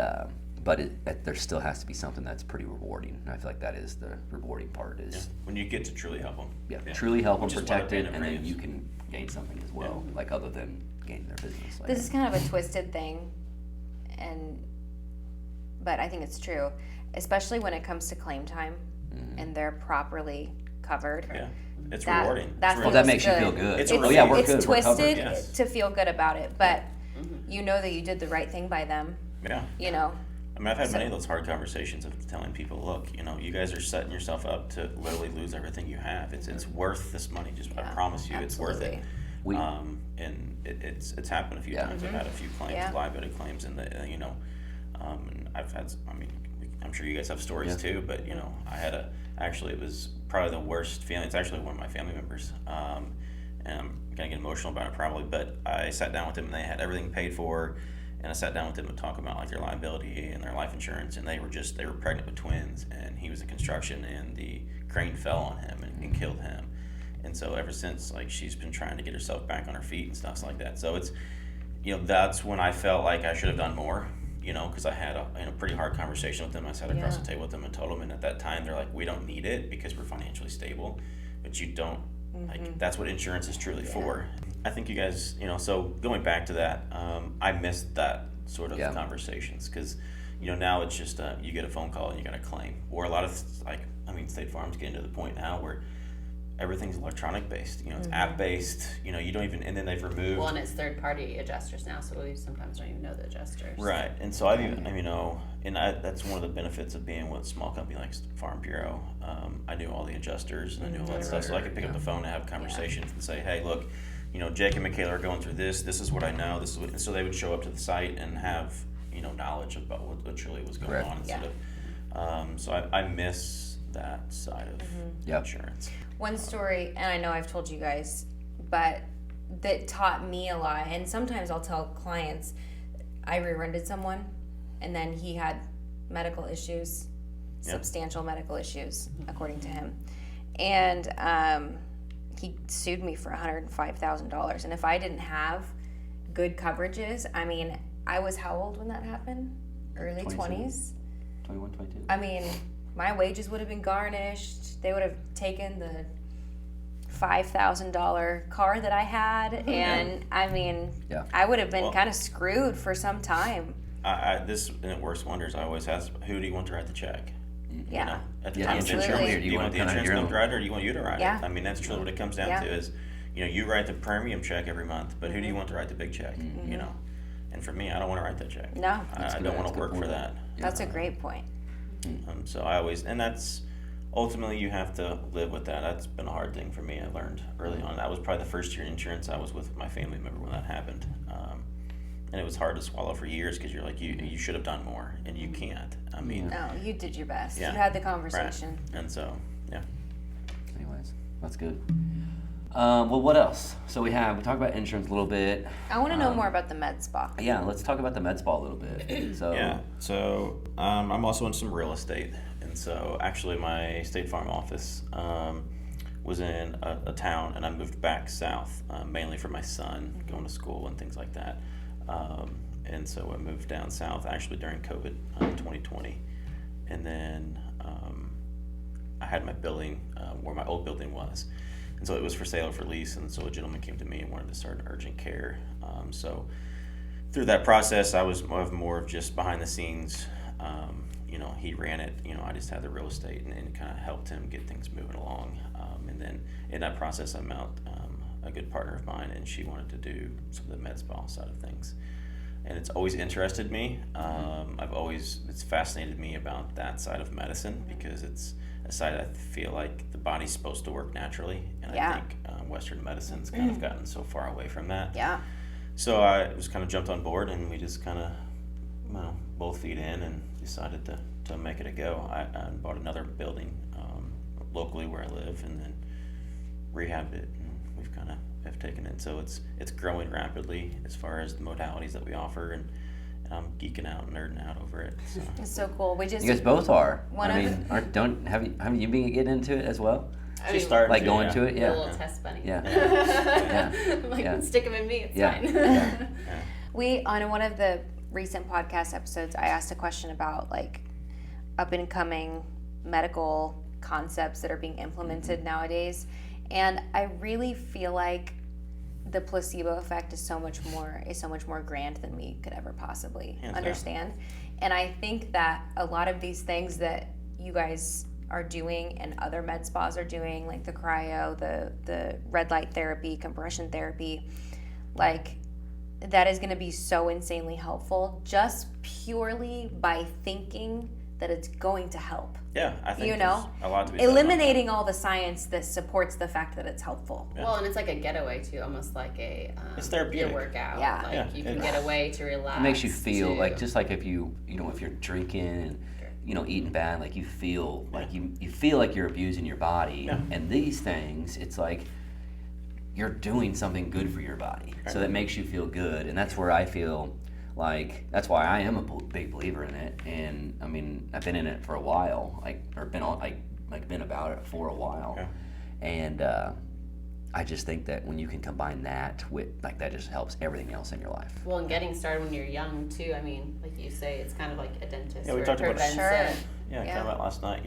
but there still has to be something that's pretty rewarding. And I feel like that is the rewarding part is when you get to truly help them. Truly help them, Which is protect why it, they're and then paying you can gain something as well, other than gaining their business. This is kind of a twisted thing, but I think it's true, especially when it comes to claim time and they're properly covered. Yeah, it's That- rewarding. that It's feels that makes you good. feel good. It's we're really- good. It's We're covered. twisted Yes. to feel good about it, but you know that you did the right thing by them. Yeah. I've had many of those hard conversations of telling people, look, you guys are setting yourself up to literally lose everything you have. It's worth this money. I promise you, it's worth it. And it's happened a few times. I've had a few claims, liability claims, and and I've had. I'm sure you guys have stories too, but I had actually it was probably the worst feeling. It's actually one of my family members, and I'm gonna get emotional about it probably, but I sat down with them and they had everything paid for. And I sat down with them to talk about their liability and their life insurance, and they were pregnant with twins, and he was in construction, and the crane fell on him and killed him, and so ever since she's been trying to get herself back on her feet and stuff like that. So it's that's when I felt like I should have done more, because I had a pretty hard conversation with them. I sat across the table with them and told them, and at that time they're like, we don't need it because we're financially stable, but you don't. That's what insurance is truly for. I think you guys, so going back to that, I missed that sort of Yeah. conversations because, now it's just you get a phone call and you got a claim. Or a lot of, State Farm's getting to the point now where everything's electronic based. It's app based. You don't even, and then they've removed. Well, and it's third party adjusters now, so we sometimes don't even know the adjusters. Right, and so that's one of the benefits of being with a small company like Farm Bureau. I knew all the adjusters and I knew all that stuff, so I could pick up the phone and have conversations and say, hey, look, Jake and Michaela are going through this. This is what I know. This is what, and so they would show up to the site and have knowledge about what truly was going on instead of. So I miss that side of insurance. One story, and I know I've told you guys, but that taught me a lot. And sometimes I'll tell clients, I rear-ended someone, and then he had medical issues, substantial medical issues, according to him. And he sued me for $105,000. And if I didn't have good coverages, I was how old when that happened? Early 20s? 21, 22. My wages would have been garnished. They would have taken the $5,000 car that I had, and I would have been kind of screwed for some time. This and it works wonders. I always ask, who do you want to write the check? Yeah, At the time of the insurance, absolutely. do you want the insurance company to write it, or do you want you to write Yeah. it? That's truly what it comes down to. Is you write the premium check every month, but who do you want to write the big check? And for me, I don't want to write that check. No, I don't want to work for that. that's a great point. So I always, and that's ultimately you have to live with that. That's been a hard thing for me. I learned early on. That was probably the first year in insurance I was with my family member when that happened, and it was hard to swallow for years because you're like you should have done more and you can't. No, you did your best. Yeah. You had the conversation. Right. And so Anyways, that's good. Well, what else? So we talked about insurance a little bit. I want to know more about the med spa. Yeah, let's talk about the med spa a little bit. So I'm also in some real estate, and so actually my State Farm office was in a town, and I moved back south mainly for my son going to school and things like that. And so I moved down south actually during COVID 2020, and then I had my building where my old building was. And so it was for sale or for lease, and so a gentleman came to me and wanted to start an urgent care. So through that process, I was more of just behind the scenes. He ran it. I just had the real estate and kind of helped him get things moving along. And then in that process, I met a good partner of mine, and she wanted to do some of the med spa side of things. And it's always interested me. It's fascinated me about that side of medicine because it's a side I feel like the body's supposed to work naturally, and I think Western medicine's kind of gotten so far away from that. Yeah. So I was kind of jumped on board, and we just kind of, both feet in, and decided to make it a go. I bought another building locally where I live, and then rehabbed it, and we've kind of have taken it. So it's growing rapidly as far as the modalities that we offer, and I'm geeking out and nerding out over it. So. It's so cool. We just You guys both are. One Haven't you been getting into it as well? She started Like going to it, A yeah. little test bunny. Yeah. Stick them in me, it's Yeah. fine. Yeah. We, on one of the recent podcast episodes, I asked a question about like up and coming medical concepts that are being implemented nowadays. And I really feel like the placebo effect is so much more grand than we could ever possibly understand. And I think that a lot of these things that you guys are doing and other med spas are doing, like the cryo, the red light therapy, compression therapy, like that is going to be so insanely helpful just purely by thinking that it's going to help. Yeah, I think there's a lot to be said about eliminating all the science that supports the fact that it's helpful. Well, and it's like a getaway too, almost like a It's therapeutic. your workout. Yeah. Like you can get away to relax. It makes you feel too. like, just like if if you're drinking and eating bad, like you feel like you feel like you're abusing your body. Yeah. And these things, it's like you're doing something good for your body. So that makes you feel good, and that's where I feel like that's why I am a big believer in it. And I mean, I've been in it for a while, been about it for a while. Okay. And I just think that when you can combine that with, like, that just helps everything else in your life. Well, and getting started when you're young too. I mean, like you say, it's kind of like a dentist. Yeah, we or talked about prevents it. it. Yeah, kind of about last night.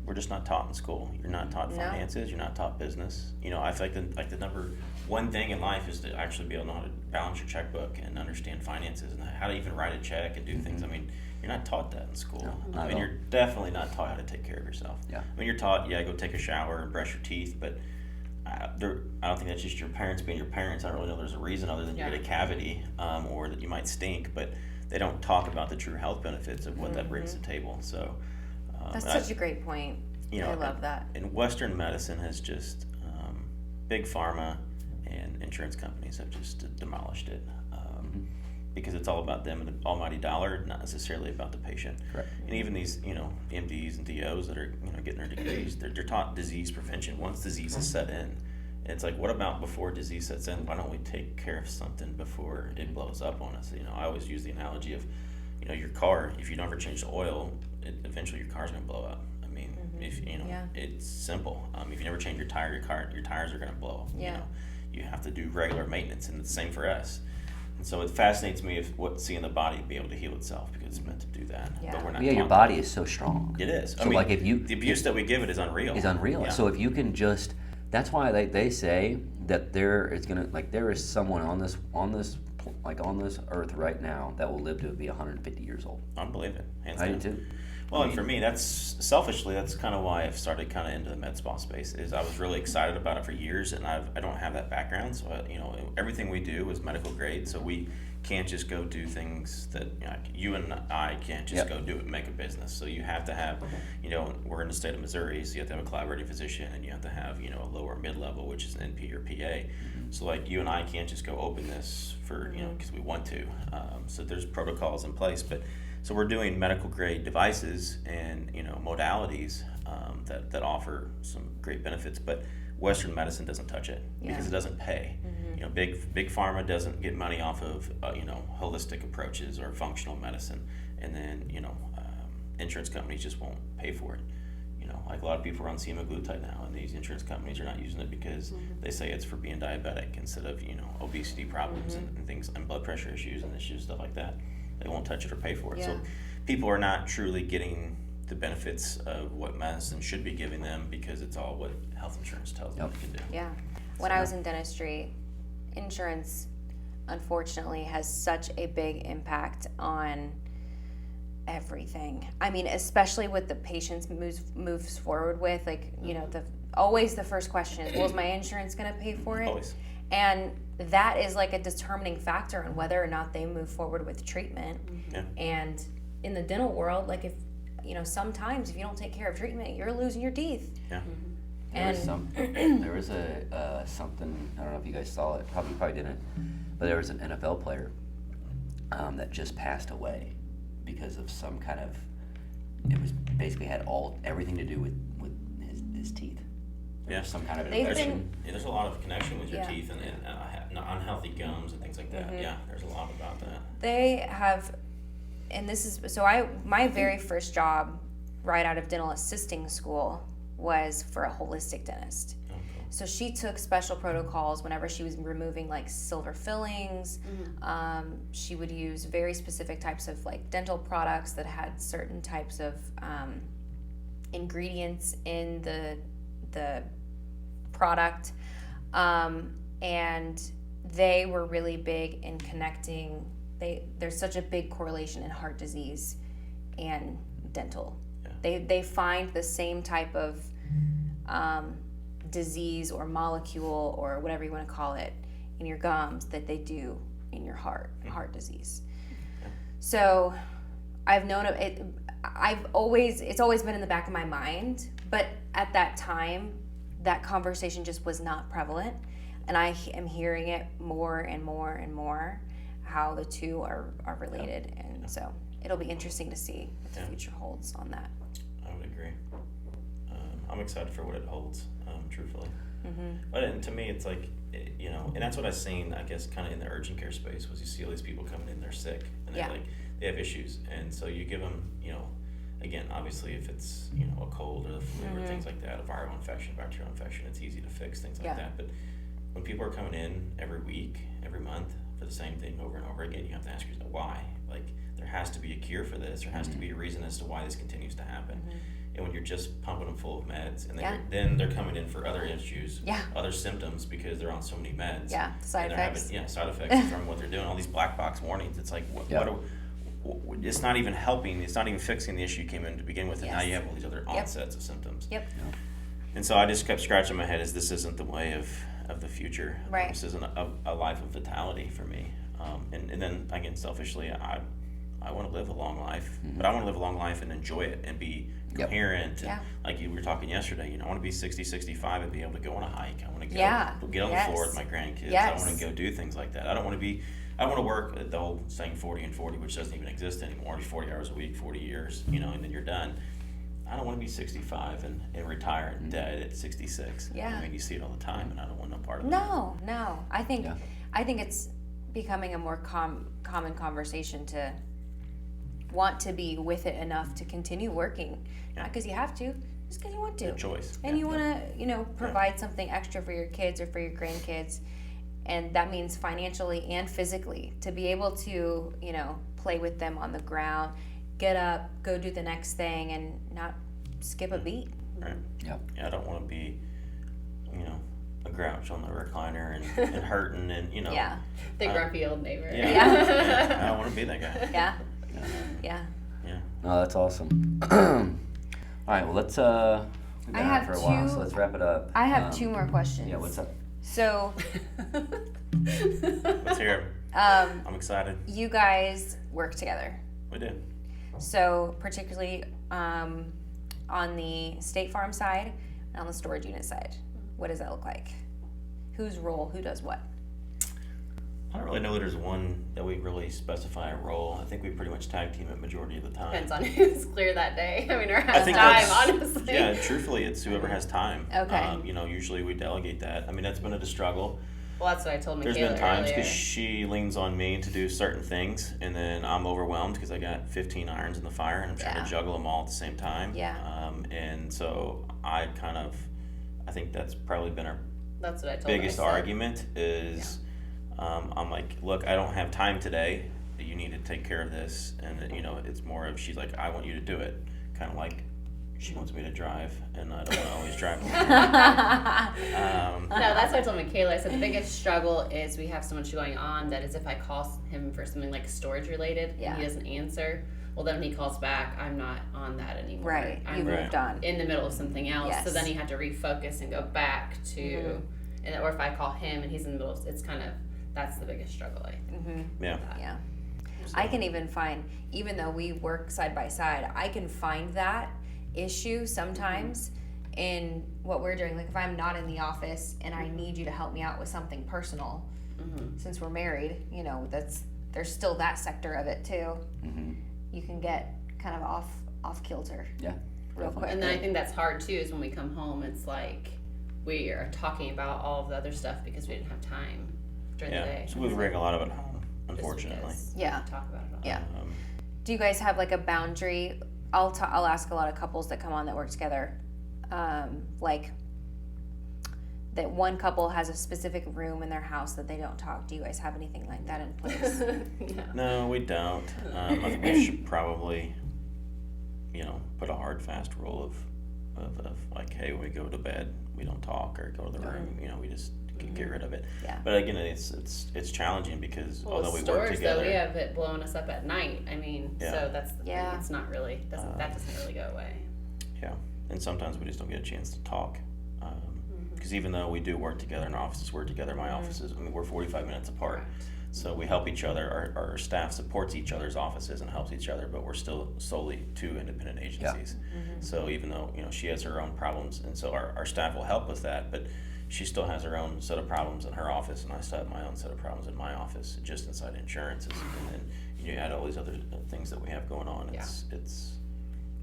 we're just not taught in school. You're not taught No. finances. You're not taught business. You know, I feel like the number one thing in life is to actually be able to know how to balance your checkbook and understand finances and how to even write a check and do things. I mean, you're not taught that in school. No, not I at mean, all. you're definitely not taught how to take care of yourself. Yeah. I mean, you're taught, go take a shower and brush your teeth, but I don't think that's just your parents being your parents. I don't really know there's a reason other than you Yeah. get a cavity or that you might stink, but they don't talk about the true health benefits of what that brings to the table. So That's and such a great point. you know, I love that. And Western medicine has just big pharma and insurance companies have just demolished it because it's all about them and the almighty dollar, not necessarily about the patient. Correct. And even these, MDs and DOs that are, getting their degrees, they're taught disease prevention. Once disease is set in, it's like, what about before disease sets in? Why don't we take care of something before it blows up on us? I always use the analogy of, your car. If you don't ever change the oil, eventually your car's gonna blow up. I mean, if Yeah. it's simple. If you never change your tire, your tires are gonna blow up. Yeah. You have to do regular maintenance, and it's the same for us. And so it fascinates me seeing the body be able to heal itself because it's meant to do that. Yeah. But we're not. Yeah, your taught body that. is so strong. It is. So like if you the abuse that we give it is unreal. is unreal. Yeah. So if you can just, that's why they say that there is someone on this earth right now that will live to be 150 years old. I believe it. Hands I do down. too. Well, and for me, that's selfishly, that's kind of why I've started kind of into the med spa space. Is I was really excited about it for years, and I don't have that background, so everything we do is medical grade. So we can't just go do things that you and I can't just Yep. go do it and make a business. So you have to have, we're in the state of Missouri, so you have to have a collaborating physician, and you have to have a lower mid level, which is an NP or PA. So like you and I can't just go open this for because we want to. So there's protocols in place, but. So we're doing medical grade devices and modalities that offer some great benefits, but Western medicine doesn't touch it because it doesn't pay. Big pharma doesn't get money off of holistic approaches or functional medicine, and then insurance companies just won't pay for it. Like a lot of people are on semaglutide now, and these insurance companies are not using it because they say it's for being diabetic instead of obesity problems and things and blood pressure issues and issues stuff like that. They won't touch it or pay for it. Yeah. So people are not truly getting the benefits of what medicine should be giving them because it's all what health insurance tells them they can do. Yeah. When I was in dentistry, insurance unfortunately has such a big impact on everything. I mean, especially with the patients moves forward with, like, always the first question is, well, is my insurance going to pay for it? Always. And that is like a determining factor on whether or not they move forward with treatment. Yeah. And in the dental world, like, if sometimes if you don't take care of treatment, you're losing your teeth. Yeah. There was a something, I don't know if you guys saw it, probably didn't, but there was an NFL player that just passed away because of some kind of, it was basically had everything to do with his teeth. There was some kind of They've infection. There's a lot of connection with your Yeah. teeth and unhealthy gums and things like that. Yeah, there's a lot about that. They have, and this is, my very first job right out of dental assisting school was for a holistic dentist. Oh, cool. So she took special protocols whenever she was removing like silver fillings. She would use very specific types of like dental products that had certain types of ingredients in the product, and they were really big in connecting. There's such a big correlation in heart disease and dental. Yeah. They find the same type of disease or molecule or whatever you want to call it in your gums that they do in your heart disease. Yeah. So I've known it. It's always been in the back of my mind, but at that time, that conversation just was not prevalent, and I am hearing it more and more and more, how the two are related, and so it'll be interesting to see what the future holds on that. I would agree. I'm excited for what it holds, truthfully. But to me, it's like, and that's what I've seen, I guess, kind of in the urgent care space, was you see all these people coming in, they're sick, and they're they have issues, and so you give them, again, obviously, if it's, a cold or the flu or things like that, a viral infection, bacterial infection, it's easy to fix, things like that. But when people are coming in every week, every month for the same thing over and over again, you have to ask yourself, why? Like, there has to be a cure for this. There has to be a reason as to why this continues to happen. and when you're just pumping them full of meds, and then, Yeah. then they're coming in for other issues, Yeah. other symptoms because they're on so many meds. Yeah, side and effects. they're having side effects from what they're doing. All these black box warnings. It's like it's not even helping. It's not even fixing the issue you came in to begin with, and now Yes. you have all these other onsets of symptoms. Yep. And so I just kept scratching my head as this isn't the way of the future. Right. This isn't a life of vitality for me. And then again, selfishly, I want to live a long life, but I want to live a long life and enjoy it and be coherent. Yeah. And like you were talking yesterday, I want to be 60, 65 and be able to go on a hike. I want to go get on the floor with my grandkids. I want to go do things like that. I don't want to work the whole saying 40 and 40, which doesn't even exist anymore. 40 hours a week, 40 years, and then you're done. I don't want to be 65 and retire and dead at 66. Yeah. I mean, you see it all the time, and I don't want no part of it. No. I think it's becoming a more common conversation to want to be with it enough to continue working, not because you have to, just because you want to. A choice. And you want to, provide something extra for your kids or for your grandkids, and that means financially and physically to be able to, play with them on the ground, get up, go do the next thing, and not skip a beat. Right. Yep. Yeah, I don't want to be, a grouch on the recliner and hurting and, Yeah. The grumpy old neighbor. Yeah. I don't want to be that guy. Yeah. Yeah. Yeah. No, that's awesome. All right, well, let's, we've been have out for a while, two- so let's wrap it up. I have 2 more questions. Yeah, what's up? So, Let's hear it. I'm excited. you guys work together. We did. So, particularly on the State Farm side and on the storage unit side, what does that look like? Whose role? Who does what? I don't really know that there's one that we really specify a role. I think we pretty much tag team it majority of the time. Depends on who's clear that day. I mean, or I has think time, that's- honestly. Yeah, truthfully, it's whoever has time. Okay. Usually we delegate that. I mean, that's been a struggle. Well, that's what I told There's Michaela been times earlier. because she leans on me to do certain things, and then I'm overwhelmed because I got 15 irons in the fire, and I'm trying to juggle them all at the same time. Yeah. And so I think that's probably been our That's what I told biggest her. I said, argument is, I'm like, look, I don't have time today. You need to take care of this, and it's more of she's like, I want you to do it, kind of like she wants me to drive, and I don't want to always drive. No, that's what I told Michaela. I said the biggest struggle is we have so much going on that is if I call him for something like storage related and he doesn't answer, well then when he calls back, I'm not on that anymore. Right. I'm You've moved on. in the middle of something else. Yes. So then you have to refocus and go back to, and or if I call him and he's in the middle, it's kind of, that's the biggest struggle. Yeah. Yeah. I can even find, even though we work side by side, I can find that issue sometimes in what we're doing. Like if I'm not in the office and I need you to help me out with something personal, since we're married, there's still that sector of it too. You can get kind of off kilter. Yeah. Real quick. And then I think that's hard too, is when we come home, it's like we are talking about all of the other stuff because we didn't have time during the day. So we've rig a lot of it home, Just unfortunately. because Yeah. we talk about it all. Yeah. Do you guys have like a boundary? I'll ask a lot of couples that come on that work together, like that one couple has a specific room in their house that they don't talk. Do you guys have anything like that in place? No, we don't. I think we should probably, put a hard, fast rule of like, hey, when we go to bed, we don't talk or go to the room. We just get rid of it. Yeah. But again, it's challenging because although we work storage together, though, we have it blowing us up at night. I mean, so that's the thing. It's not really that doesn't really go away. yeah, and sometimes we just don't get a chance to talk. Because even though we do work together in our offices, work together in my offices, I mean, we're 45 minutes apart. So we help each other. Our staff supports each other's offices and helps each other, but we're still solely 2 independent agencies. So even though she has her own problems, and so our staff will help with that, but she still has her own set of problems in her office, and I still have my own set of problems in my office, just inside insurance. And then you add all these other things that we have going on. It's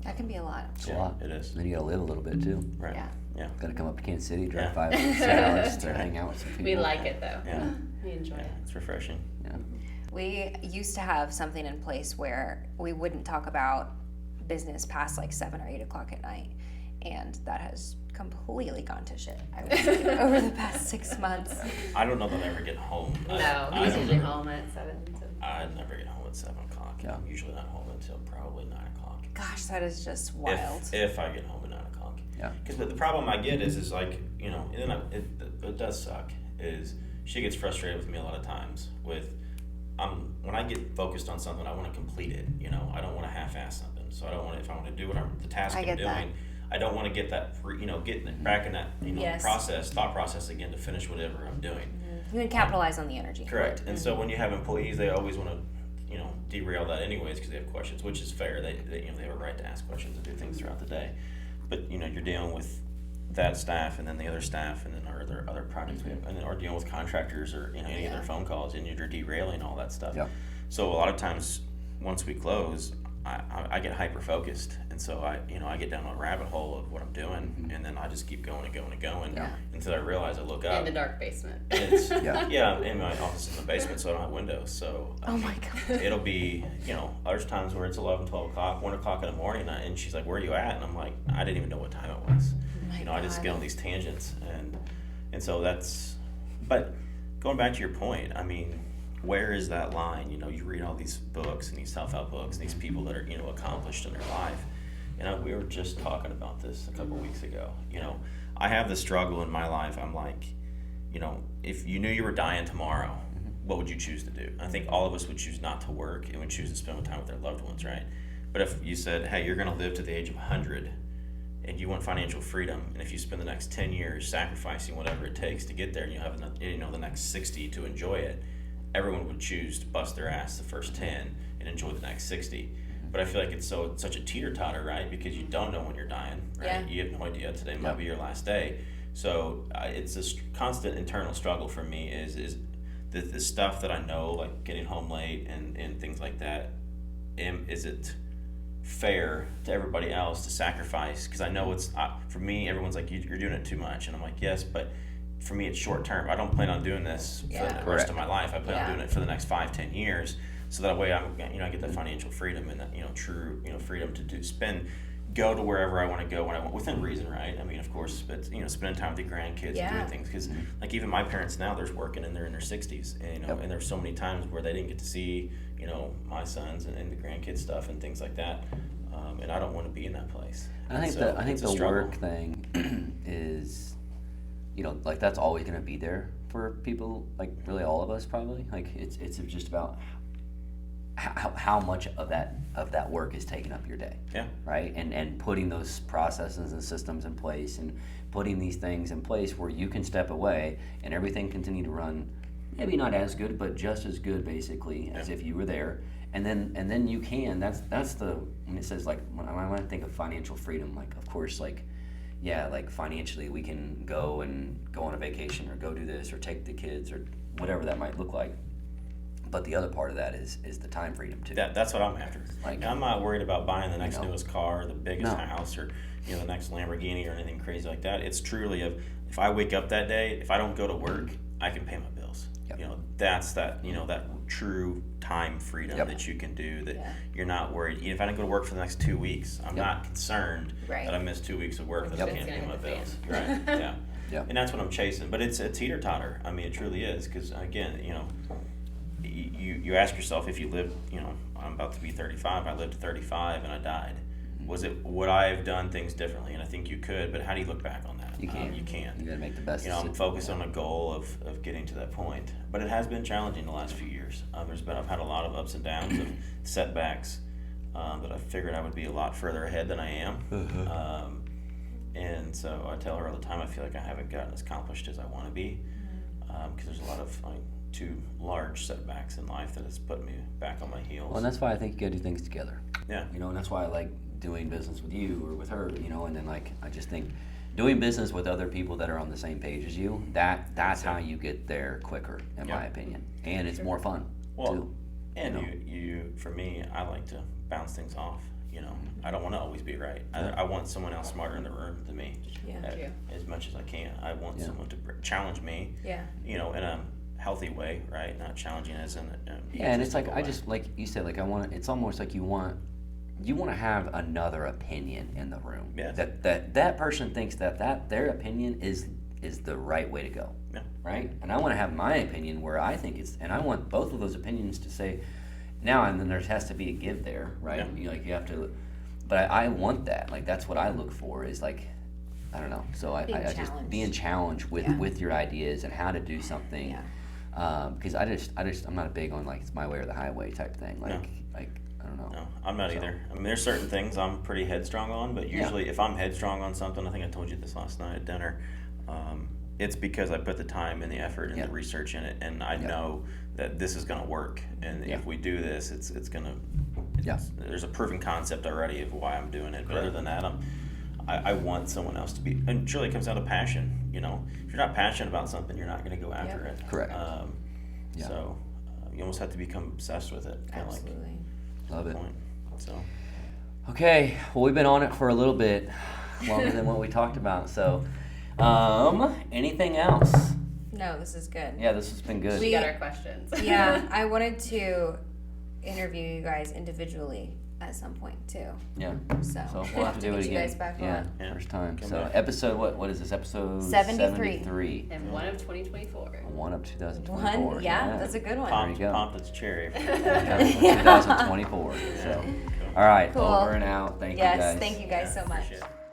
That can be a lot. It's a lot. It is. And then you gotta live a little bit too. Right. Yeah. Gotta come up to Kansas City, drive Yeah. 5 or 6 hours to hang out with some people. We like it though. Yeah. We enjoy it. It's refreshing. Yeah. We used to have something in place where we wouldn't talk about business past like 7 or 8 o'clock at night. and that has completely gone to shit, I would say, over the past 6 months. I don't know that I ever get home. No, I he's don't usually ever- home at 7. So. I never get home at 7 o'clock. Yeah. I'm usually not home until probably 9 o'clock. Gosh, that is just wild. If I get home at 9 o'clock. Yeah. Because the problem I get is like, you know, and then it does suck, is she gets frustrated with me a lot of times with, when I get focused on something, I want to complete it, you know, I don't want to half-ass something. So I don't want to, if I want to do the task I I'm get doing, that. I don't want to get that, getting back in that, Yes. thought process again to finish whatever I'm doing. You can capitalize on the energy. Correct. And so when you have employees, they always want to, derail that anyways because they have questions, which is fair. They have a right to ask questions and do things throughout the day. But you're dealing with that staff and then the other staff and then our other projects we have, and then or dealing with contractors or any of their phone calls, and you're derailing all that stuff. Yeah. So a lot of times once we close, I get hyper focused, and so I get down a rabbit hole of what I'm doing, and then I just keep going and going and going until I realize I look up. In the dark basement. And it's I'm in my office in the basement, so I don't have windows. So Oh my God. it'll be there's times where it's 11, 12 o'clock, 1 o'clock in the morning, and she's like, "Where are you at?" And I'm like, "I didn't even know what time it was." I just get on these tangents, and so that's. But going back to your point, I mean, where is that line? You read all these books and these self-help books, and these people that are accomplished in their life. We were just talking about this a couple weeks ago. I have the struggle in my life. I'm like, if you knew you were dying tomorrow, what would you choose to do? I think all of us would choose not to work and would choose to spend time with their loved ones, right? But if you said, hey, you're going to live to the age of 100 and you want financial freedom, and if you spend the next 10 years sacrificing whatever it takes to get there, and you have the next 60 to enjoy it, everyone would choose to bust their ass the first 10 and enjoy the next 60. But I feel like it's such a teeter-totter, right? Because you don't know when you're dying, right? Yeah. You have no idea. Today might be your last day. So it's a constant internal struggle for me is the stuff that I know, like getting home late and things like that, is it fair to everybody else to sacrifice? Because I know it's, for me, everyone's like, you're doing it too much. And I'm like, yes, but for me, it's short term. I don't plan on doing this for the rest of my life. I plan on doing it for the next 5-10 years. So that way I get that financial freedom and that, true, freedom to go to wherever I want to go when I want, within reason, right? I mean, of course, but, spending time with your grandkids and doing things. Because, like, even my parents now, they're working and they're in their 60s. And, and there's so many times where they didn't get to see, my sons and the grandkids stuff and things like that. And I don't want to be in that place. I think the work thing is, like that's always going to be there for people, like really all of us probably. Like it's just about how much of that work is taking up your day. Yeah. Right. And putting those processes and systems in place and putting these things in place where you can step away and everything continue to run, maybe not as good, but just as good basically as if you were there. And then you can. That's the, when it says like when I think of financial freedom, like of course like financially we can go on a vacation or go do this or take the kids or whatever that might look like. But the other part of that is the time freedom too. That's what I'm after. Like, I'm not worried about buying the next newest car, or the biggest house, or the next Lamborghini or anything crazy like that. It's truly if I wake up that day, if I don't go to work, I can pay my bills. Yep. That's that that true time freedom that you can do, that you're not worried. If I don't go to work for the next 2 weeks, I'm not concerned that I missed 2 weeks of work that I can't pay my bills. Right. Yeah. And that's what I'm chasing. But it's a teeter-totter. I mean, it truly is. Because again, you ask yourself, if you live, I'm about to be 35. I lived to 35 and I died. Would I have done things differently? And I think you could. But how do you look back on that? You can't. You can't. You gotta make the best. I'm focused on a goal of getting to that point. But it has been challenging the last few years. I've had a lot of ups and downs of setbacks that I figured I would be a lot further ahead than I am. And so I tell her all the time, I feel like I haven't gotten as accomplished as I want to be, because there's a lot of two large setbacks in life that has put me back on my heels. Well, and that's why I think you gotta do things together. Yeah. And that's why I like doing business with you or with her, and then like I just think doing business with other people that are on the same page as you, that's how you get there quicker, in my opinion. And it's more fun too. And you for me, I like to bounce things off. I don't want to always be right. I want someone else smarter in the room than me. As much as I can. I want someone to challenge me. In a healthy way, right? Not challenging as in and it's like I just, like you said, like I want, it's almost like you want you want to have another opinion in the room. Yes. That person thinks that their opinion is the right way to go. Yeah. Right? And I want to have my opinion where I think and I want both of those opinions to say, now and then there has to be a give there, right? Yeah. You have to, but I want that. Like, that's what I look for is like, I don't know. So I just challenged. being challenged with your ideas and how to do something. Yeah. Because I'm not big on like it's my way or the highway type thing. Like, No. I don't know. No, I'm not So- either. I mean, there's certain things I'm pretty headstrong on, but usually if I'm headstrong on something, I think I told you this last night at dinner, it's because I put the time and the effort and Yeah. the research in it, and I know that this is going to work. And Yeah. if we do this, it's going to. Yeah. There's a proven concept already of why I'm doing it. But other than that, I want someone else to be, and truly it comes down to passion. You know, if you're not passionate about something, you're not going to go after it. Correct. Yeah. So you almost have to become obsessed with it. Kinda like Absolutely. Love it. point. So. Okay, well, we've been on it for a little bit longer than what we talked about. So, anything else? No, this is good. Yeah, this has been good. We got our questions. Yeah, I wanted to interview you guys individually at some point too. Yeah. So, So we'll have to do it get you again. guys back yeah, on. Yeah. first time. Come So back. episode what is this? Episode 73. 73. And one of 2024. One of 2024. One, yeah, that's a good one. There you go. Popped its cherry. Yeah, 2024. So, all right, Cool. over and out. Thank you Yes, guys. thank you guys so much. Appreciate it.